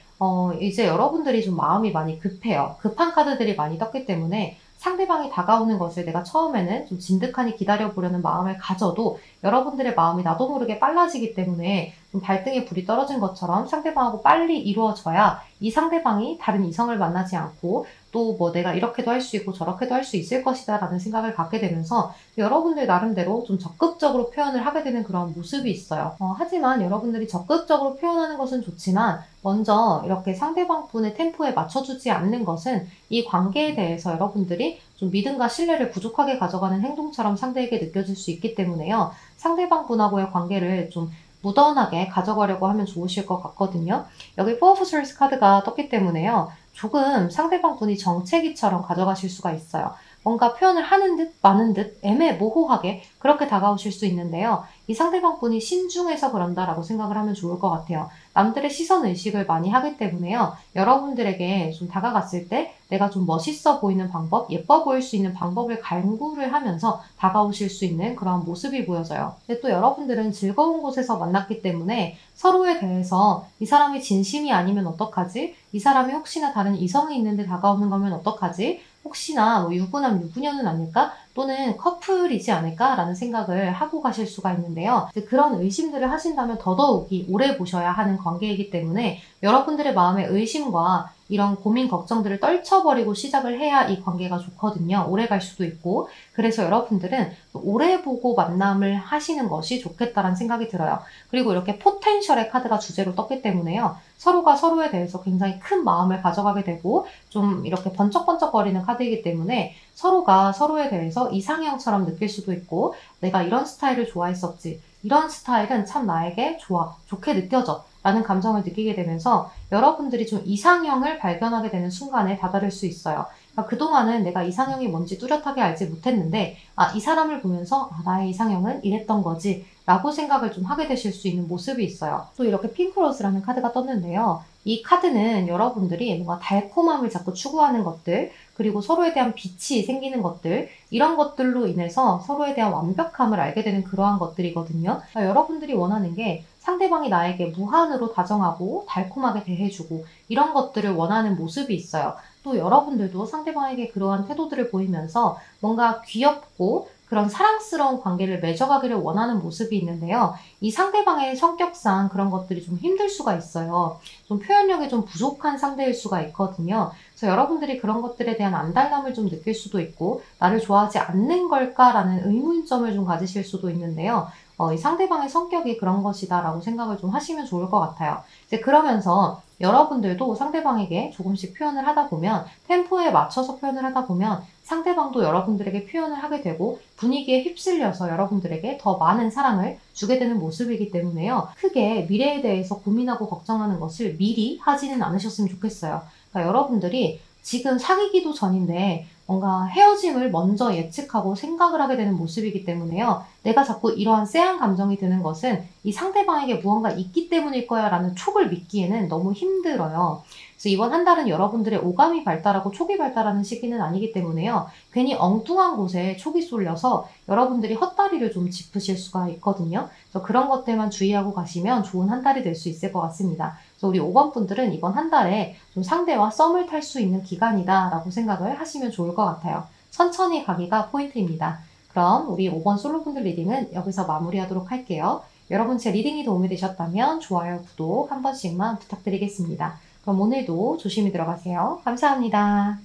이제 여러분들이 좀 마음이 많이 급해요. 급한 카드들이 많이 떴기 때문에 상대방이 다가오는 것을 내가 처음에는 좀 진득하니 기다려보려는 마음을 가져도 여러분들의 마음이 나도 모르게 빨라지기 때문에 좀 발등에 불이 떨어진 것처럼 상대방하고 빨리 이루어져야 이 상대방이 다른 이성을 만나지 않고 또 뭐 내가 이렇게도 할 수 있고 저렇게도 할 수 있을 것이다 라는 생각을 갖게 되면서 여러분들 나름대로 좀 적극적으로 표현을 하게 되는 그런 모습이 있어요. 하지만 여러분들이 적극적으로 표현하는 것은 좋지만 먼저 이렇게 상대방 분의 템포에 맞춰주지 않는 것은 이 관계에 대해서 여러분들이 좀 믿음과 신뢰를 부족하게 가져가는 행동처럼 상대에게 느껴질 수 있기 때문에요. 상대방 분하고의 관계를 좀 무던하게 가져가려고 하면 좋으실 것 같거든요. 여기 Four of Swords 카드가 떴기 때문에요. 조금 상대방 분이 정체기처럼 가져가실 수가 있어요. 뭔가 표현을 하는 듯 마는 듯 애매모호하게 그렇게 다가오실 수 있는데요. 이 상대방 분이 신중해서 그런다라고 생각을 하면 좋을 것 같아요. 남들의 시선 의식을 많이 하기 때문에요. 여러분들에게 좀 다가갔을 때 내가 좀 멋있어 보이는 방법, 예뻐 보일 수 있는 방법을 갈구를 하면서 다가오실 수 있는 그런 모습이 보여져요. 근데 또 여러분들은 즐거운 곳에서 만났기 때문에 서로에 대해서 이 사람이 진심이 아니면 어떡하지? 이 사람이 혹시나 다른 이성이 있는데 다가오는 거면 어떡하지? 혹시나 뭐 유부남, 유부녀는 아닐까? 또는 커플이지 않을까? 라는 생각을 하고 가실 수가 있는데요. 그런 의심들을 하신다면 더더욱이 오래 보셔야 하는 관계이기 때문에 여러분들의 마음의 의심과 이런 고민, 걱정들을 떨쳐버리고 시작을 해야 이 관계가 좋거든요. 오래 갈 수도 있고. 그래서 여러분들은 오래 보고 만남을 하시는 것이 좋겠다라는 생각이 들어요. 그리고 이렇게 포텐셜의 카드가 주제로 떴기 때문에요. 서로가 서로에 대해서 굉장히 큰 마음을 가져가게 되고 좀 이렇게 번쩍번쩍거리는 카드이기 때문에 서로가 서로에 대해서 이상형처럼 느낄 수도 있고 내가 이런 스타일을 좋아했었지. 이런 스타일은 참 나에게 좋아, 좋게 느껴져. 라는 감정을 느끼게 되면서 여러분들이 좀 이상형을 발견하게 되는 순간에 다다를 수 있어요. 그러니까 그동안은 내가 이상형이 뭔지 뚜렷하게 알지 못했는데 이 사람을 보면서 나의 이상형은 이랬던 거지 라고 생각을 좀 하게 되실 수 있는 모습이 있어요. 또 이렇게 핑크로스라는 카드가 떴는데요. 이 카드는 여러분들이 뭔가 달콤함을 자꾸 추구하는 것들, 그리고 서로에 대한 빛이 생기는 것들, 이런 것들로 인해서 서로에 대한 완벽함을 알게 되는 그러한 것들이거든요. 그러니까 여러분들이 원하는 게 상대방이 나에게 무한으로 다정하고 달콤하게 대해주고 이런 것들을 원하는 모습이 있어요. 또 여러분들도 상대방에게 그러한 태도들을 보이면서 뭔가 귀엽고 그런 사랑스러운 관계를 맺어가기를 원하는 모습이 있는데요. 이 상대방의 성격상 그런 것들이 좀 힘들 수가 있어요. 좀 표현력이 좀 부족한 상대일 수가 있거든요. 그래서 여러분들이 그런 것들에 대한 안달감을 좀 느낄 수도 있고 나를 좋아하지 않는 걸까라는 의문점을 좀 가지실 수도 있는데요. 이 상대방의 성격이 그런 것이다 라고 생각을 좀 하시면 좋을 것 같아요. 이제 그러면서 여러분들도 상대방에게 조금씩 표현을 하다 보면 템포에 맞춰서 표현을 하다 보면 상대방도 여러분들에게 표현을 하게 되고 분위기에 휩쓸려서 여러분들에게 더 많은 사랑을 주게 되는 모습이기 때문에요. 크게 미래에 대해서 고민하고 걱정하는 것을 미리 하지는 않으셨으면 좋겠어요. 그러니까 여러분들이 지금 사귀기도 전인데 뭔가 헤어짐을 먼저 예측하고 생각을 하게 되는 모습이기 때문에요. 내가 자꾸 이러한 쎄한 감정이 드는 것은 이 상대방에게 무언가 있기 때문일 거야 라는 촉을 믿기에는 너무 힘들어요. 그래서 이번 한 달은 여러분들의 오감이 발달하고 촉이 발달하는 시기는 아니기 때문에요. 괜히 엉뚱한 곳에 촉이 쏠려서 여러분들이 헛다리를 좀 짚으실 수가 있거든요. 그래서 그런 것들만 주의하고 가시면 좋은 한 달이 될 수 있을 것 같습니다. 그래서 우리 5번 분들은 이번 한 달에 좀 상대와 썸을 탈 수 있는 기간이다 라고 생각을 하시면 좋을 것 같아요. 천천히 가기가 포인트입니다. 그럼 우리 5번 솔로분들 리딩은 여기서 마무리하도록 할게요. 여러분 제 리딩이 도움이 되셨다면 좋아요, 구독 한 번씩만 부탁드리겠습니다. 그럼 오늘도 조심히 들어가세요. 감사합니다.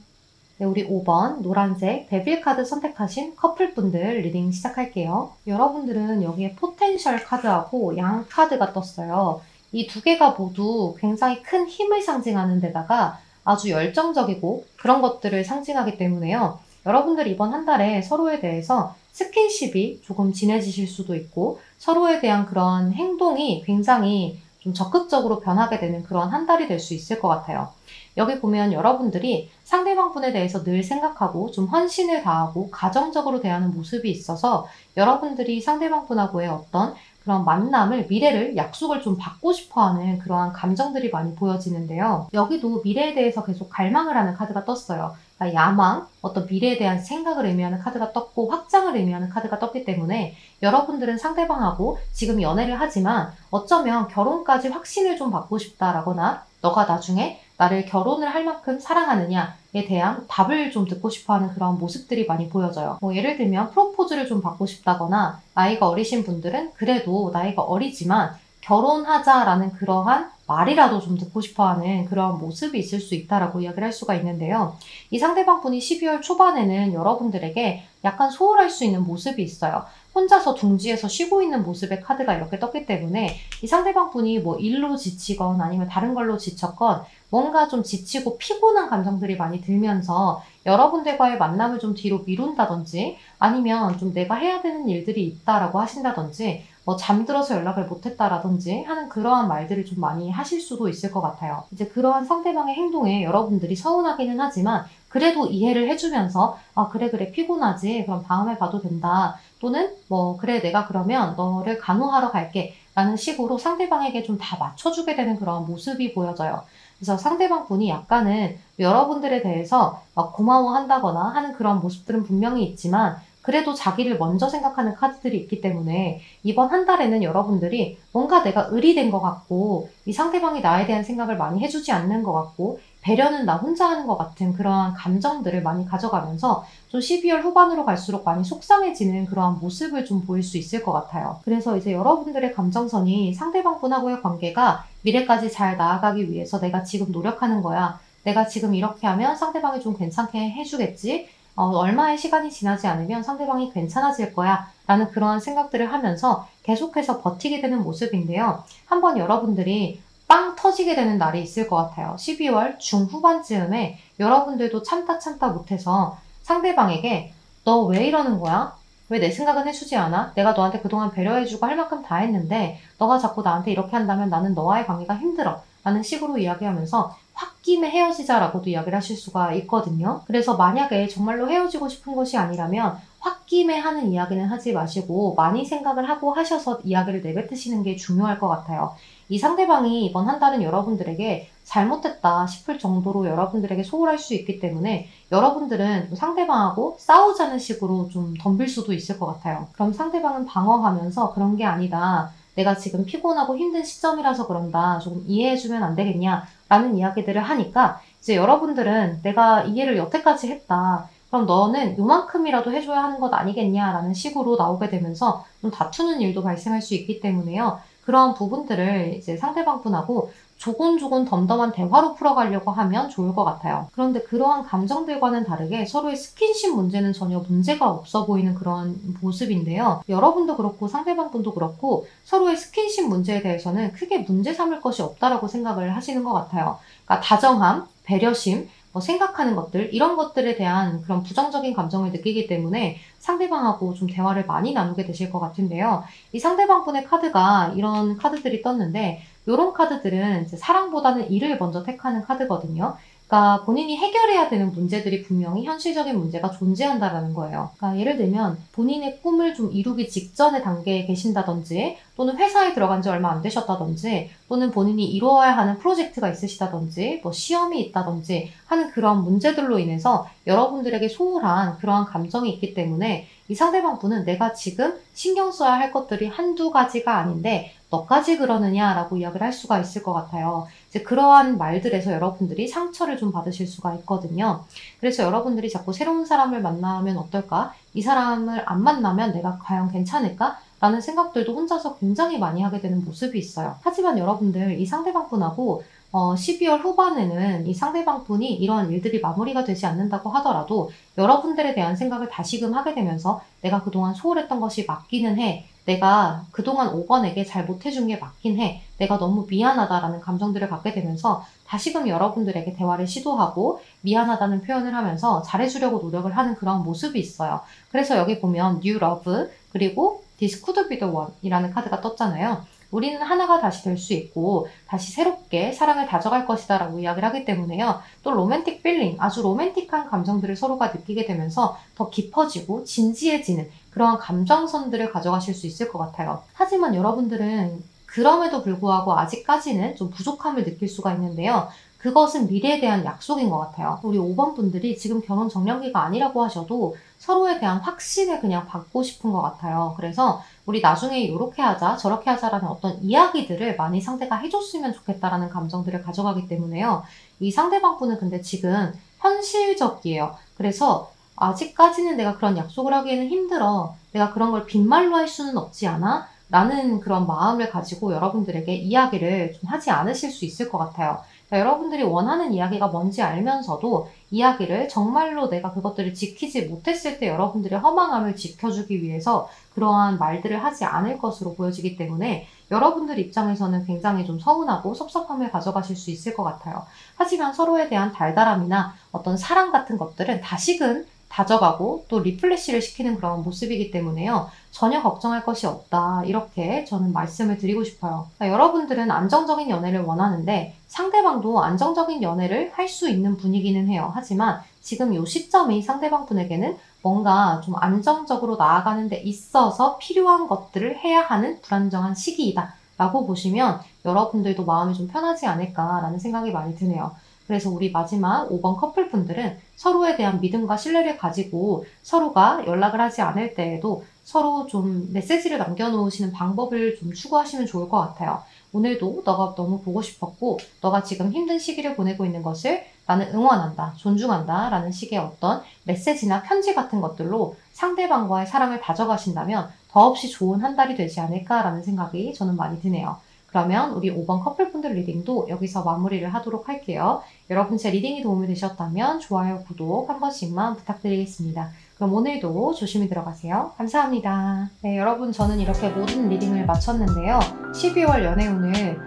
네, 우리 5번 노란색 데빌 카드 선택하신 커플분들 리딩 시작할게요. 여러분들은 여기에 포텐셜 카드하고 양 카드가 떴어요. 이 두 개가 모두 굉장히 큰 힘을 상징하는 데다가 아주 열정적이고 그런 것들을 상징하기 때문에요. 여러분들 이번 한 달에 서로에 대해서 스킨십이 조금 진해지실 수도 있고 서로에 대한 그런 행동이 굉장히 좀 적극적으로 변하게 되는 그런 한 달이 될 수 있을 것 같아요. 여기 보면 여러분들이 상대방 분에 대해서 늘 생각하고 좀 헌신을 다하고 가정적으로 대하는 모습이 있어서 여러분들이 상대방 분하고의 어떤 그런 만남을, 미래를, 약속을 좀 받고 싶어 하는 그러한 감정들이 많이 보여지는데요. 여기도 미래에 대해서 계속 갈망을 하는 카드가 떴어요. 그러니까 야망, 어떤 미래에 대한 생각을 의미하는 카드가 떴고 확장을 의미하는 카드가 떴기 때문에 여러분들은 상대방하고 지금 연애를 하지만 어쩌면 결혼까지 확신을 좀 받고 싶다라거나 너가 나중에 나를 결혼을 할 만큼 사랑하느냐에 대한 답을 좀 듣고 싶어하는 그런 모습들이 많이 보여져요. 뭐 예를 들면 프로포즈를 좀 받고 싶다거나 나이가 어리신 분들은 그래도 나이가 어리지만 결혼하자라는 그러한 말이라도 좀 듣고 싶어하는 그런 모습이 있을 수 있다라고 이야기를 할 수가 있는데요. 이 상대방 분이 12월 초반에는 여러분들에게 약간 소홀할 수 있는 모습이 있어요. 혼자서 둥지에서 쉬고 있는 모습의 카드가 이렇게 떴기 때문에 이 상대방 분이 뭐 일로 지치건 아니면 다른 걸로 지쳤건 뭔가 좀 지치고 피곤한 감정들이 많이 들면서 여러분들과의 만남을 좀 뒤로 미룬다든지 아니면 좀 내가 해야 되는 일들이 있다라고 하신다든지 뭐 잠들어서 연락을 못했다라든지 하는 그러한 말들을 좀 많이 하실 수도 있을 것 같아요. 이제 그러한 상대방의 행동에 여러분들이 서운하기는 하지만 그래도 이해를 해주면서 아 그래 피곤하지 그럼 다음에 봐도 된다 또는 뭐 그래 내가 그러면 너를 간호하러 갈게 라는 식으로 상대방에게 좀 다 맞춰주게 되는 그런 모습이 보여져요. 그래서 상대방 분이 약간은 여러분들에 대해서 막 고마워한다거나 하는 그런 모습들은 분명히 있지만 그래도 자기를 먼저 생각하는 카드들이 있기 때문에 이번 한 달에는 여러분들이 뭔가 내가 의리된 것 같고 이 상대방이 나에 대한 생각을 많이 해주지 않는 것 같고 배려는 나 혼자 하는 것 같은 그러한 감정들을 많이 가져가면서 좀 12월 후반으로 갈수록 많이 속상해지는 그러한 모습을 좀 보일 수 있을 것 같아요. 그래서 이제 여러분들의 감정선이 상대방 분하고의 관계가 미래까지 잘 나아가기 위해서 내가 지금 노력하는 거야. 내가 지금 이렇게 하면 상대방이 좀 괜찮게 해주겠지? 얼마의 시간이 지나지 않으면 상대방이 괜찮아질 거야 라는 그러한 생각들을 하면서 계속해서 버티게 되는 모습인데요. 한번 여러분들이 빵 터지게 되는 날이 있을 것 같아요. 12월 중후반쯤에 여러분들도 참다 못해서 상대방에게 너 왜 이러는 거야? 왜 내 생각은 해주지 않아? 내가 너한테 그동안 배려해주고 할 만큼 다 했는데 너가 자꾸 나한테 이렇게 한다면 나는 너와의 관계가 힘들어 라는 식으로 이야기하면서 홧김에 헤어지자라고도 이야기를 하실 수가 있거든요. 그래서 만약에 정말로 헤어지고 싶은 것이 아니라면 홧김에 하는 이야기는 하지 마시고 많이 생각을 하고 하셔서 이야기를 내뱉으시는 게 중요할 것 같아요. 이 상대방이 이번 한 달은 여러분들에게 잘못됐다 싶을 정도로 여러분들에게 소홀할 수 있기 때문에 여러분들은 상대방하고 싸우자는 식으로 좀 덤빌 수도 있을 것 같아요. 그럼 상대방은 방어하면서 그런 게 아니다. 내가 지금 피곤하고 힘든 시점이라서 그런다. 조금 이해해주면 안 되겠냐? 라는 이야기들을 하니까 이제 여러분들은 내가 이해를 여태까지 했다. 그럼 너는 요만큼이라도 해줘야 하는 것 아니겠냐라는 식으로 나오게 되면서 좀 다투는 일도 발생할 수 있기 때문에요. 그런 부분들을 이제 상대방 분하고 조곤조곤 덤덤한 대화로 풀어가려고 하면 좋을 것 같아요. 그런데 그러한 감정들과는 다르게 서로의 스킨십 문제는 전혀 문제가 없어 보이는 그런 모습인데요. 여러분도 그렇고 상대방 분도 그렇고 서로의 스킨십 문제에 대해서는 크게 문제 삼을 것이 없다라고 생각을 하시는 것 같아요. 그러니까 다정함, 배려심, 뭐 생각하는 것들 이런 것들에 대한 그런 부정적인 감정을 느끼기 때문에 상대방하고 좀 대화를 많이 나누게 되실 것 같은데요. 이 상대방 분의 카드가 이런 카드들이 떴는데 이런 카드들은 이제 사랑보다는 일을 먼저 택하는 카드거든요. 그러니까 본인이 해결해야 되는 문제들이 분명히 현실적인 문제가 존재한다라는 거예요. 그러니까 예를 들면 본인의 꿈을 좀 이루기 직전의 단계에 계신다든지, 또는 회사에 들어간 지 얼마 안 되셨다든지, 또는 본인이 이루어야 하는 프로젝트가 있으시다든지, 뭐 시험이 있다든지 하는 그런 문제들로 인해서 여러분들에게 소홀한 그러한 감정이 있기 때문에 이 상대방 분은 내가 지금 신경 써야 할 것들이 한두 가지가 아닌데 너까지 그러느냐라고 이야기를 할 수가 있을 것 같아요. 이제 그러한 말들에서 여러분들이 상처를 좀 받으실 수가 있거든요. 그래서 여러분들이 자꾸 새로운 사람을 만나면 어떨까? 이 사람을 안 만나면 내가 과연 괜찮을까? 라는 생각들도 혼자서 굉장히 많이 하게 되는 모습이 있어요. 하지만 여러분들, 이 상대방 분하고 12월 후반에는 이 상대방 분이 이러한 일들이 마무리가 되지 않는다고 하더라도 여러분들에 대한 생각을 다시금 하게 되면서 내가 그동안 소홀했던 것이 맞기는 해. 내가 그동안 5번에게 잘 못해준 게 맞긴 해. 내가 너무 미안하다라는 감정들을 갖게 되면서 다시금 여러분들에게 대화를 시도하고 미안하다는 표현을 하면서 잘해주려고 노력을 하는 그런 모습이 있어요. 그래서 여기 보면 New Love 그리고 This could be the one 이라는 카드가 떴잖아요. 우리는 하나가 다시 될 수 있고 다시 새롭게 사랑을 다져갈 것이다 라고 이야기를 하기 때문에요. 또 로맨틱 필링, 아주 로맨틱한 감정들을 서로가 느끼게 되면서 더 깊어지고 진지해지는 그러한 감정선들을 가져가실 수 있을 것 같아요. 하지만 여러분들은 그럼에도 불구하고 아직까지는 좀 부족함을 느낄 수가 있는데요. 그것은 미래에 대한 약속인 것 같아요. 우리 5번 분들이 지금 결혼 정년기가 아니라고 하셔도 서로에 대한 확신을 그냥 받고 싶은 것 같아요. 그래서 우리 나중에 이렇게 하자 저렇게 하자라는 어떤 이야기들을 많이 상대가 해줬으면 좋겠다라는 감정들을 가져가기 때문에요. 이 상대방 분은 근데 지금 현실적이에요. 그래서 아직까지는 내가 그런 약속을 하기에는 힘들어. 내가 그런 걸 빈말로 할 수는 없지 않아? 라는 그런 마음을 가지고 여러분들에게 이야기를 좀 하지 않으실 수 있을 것 같아요. 그러니까 여러분들이 원하는 이야기가 뭔지 알면서도 이야기를 정말로 내가 그것들을 지키지 못했을 때 여러분들의 허망함을 지켜주기 위해서 그러한 말들을 하지 않을 것으로 보여지기 때문에 여러분들 입장에서는 굉장히 좀 서운하고 섭섭함을 가져가실 수 있을 것 같아요. 하지만 서로에 대한 달달함이나 어떤 사랑 같은 것들은 다시금 다져가고 또 리플레시를 시키는 그런 모습이기 때문에요. 전혀 걱정할 것이 없다. 이렇게 저는 말씀을 드리고 싶어요. 그러니까 여러분들은 안정적인 연애를 원하는데 상대방도 안정적인 연애를 할 수 있는 분이기는 해요. 하지만 지금 이 시점이 상대방 분에게는 뭔가 좀 안정적으로 나아가는 데 있어서 필요한 것들을 해야 하는 불안정한 시기이다 라고 보시면 여러분들도 마음이 좀 편하지 않을까라는 생각이 많이 드네요. 그래서 우리 마지막 5번 커플분들은 서로에 대한 믿음과 신뢰를 가지고 서로가 연락을 하지 않을 때에도 서로 좀 메시지를 남겨놓으시는 방법을 좀 추구하시면 좋을 것 같아요. 오늘도 너가 너무 보고 싶었고 너가 지금 힘든 시기를 보내고 있는 것을 나는 응원한다, 존중한다 라는 식의 어떤 메시지나 편지 같은 것들로 상대방과의 사랑을 다져가신다면 더없이 좋은 한 달이 되지 않을까라는 생각이 저는 많이 드네요. 그러면 우리 5번 커플분들 리딩도 여기서 마무리를 하도록 할게요. 여러분 제 리딩이 도움이 되셨다면 좋아요, 구독 한 번씩만 부탁드리겠습니다. 그럼 오늘도 조심히 들어가세요. 감사합니다. 네, 여러분 저는 이렇게 모든 리딩을 마쳤는데요. 12월 연애운을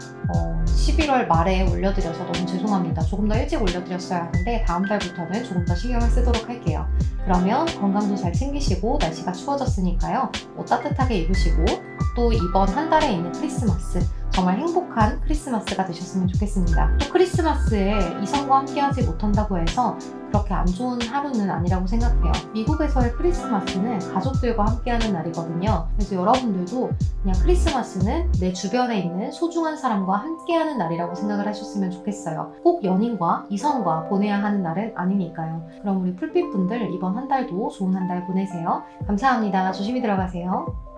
11월 말에 올려드려서 너무 죄송합니다. 조금 더 일찍 올려드렸어야 하는데 다음 달부터는 조금 더 신경을 쓰도록 할게요. 그러면 건강도 잘 챙기시고 날씨가 추워졌으니까요. 옷 따뜻하게 입으시고 또 이번 한 달에 있는 크리스마스 정말 행복한 크리스마스가 되셨으면 좋겠습니다. 또 크리스마스에 이성과 함께하지 못한다고 해서 그렇게 안 좋은 하루는 아니라고 생각해요. 미국에서의 크리스마스는 가족들과 함께하는 날이거든요. 그래서 여러분들도 그냥 크리스마스는 내 주변에 있는 소중한 사람과 함께하는 날이라고 생각을 하셨으면 좋겠어요. 꼭 연인과 이성과 보내야 하는 날은 아니니까요. 그럼 우리 풀빛분들 이번 한 달도 좋은 한 달 보내세요. 감사합니다. 조심히 들어가세요.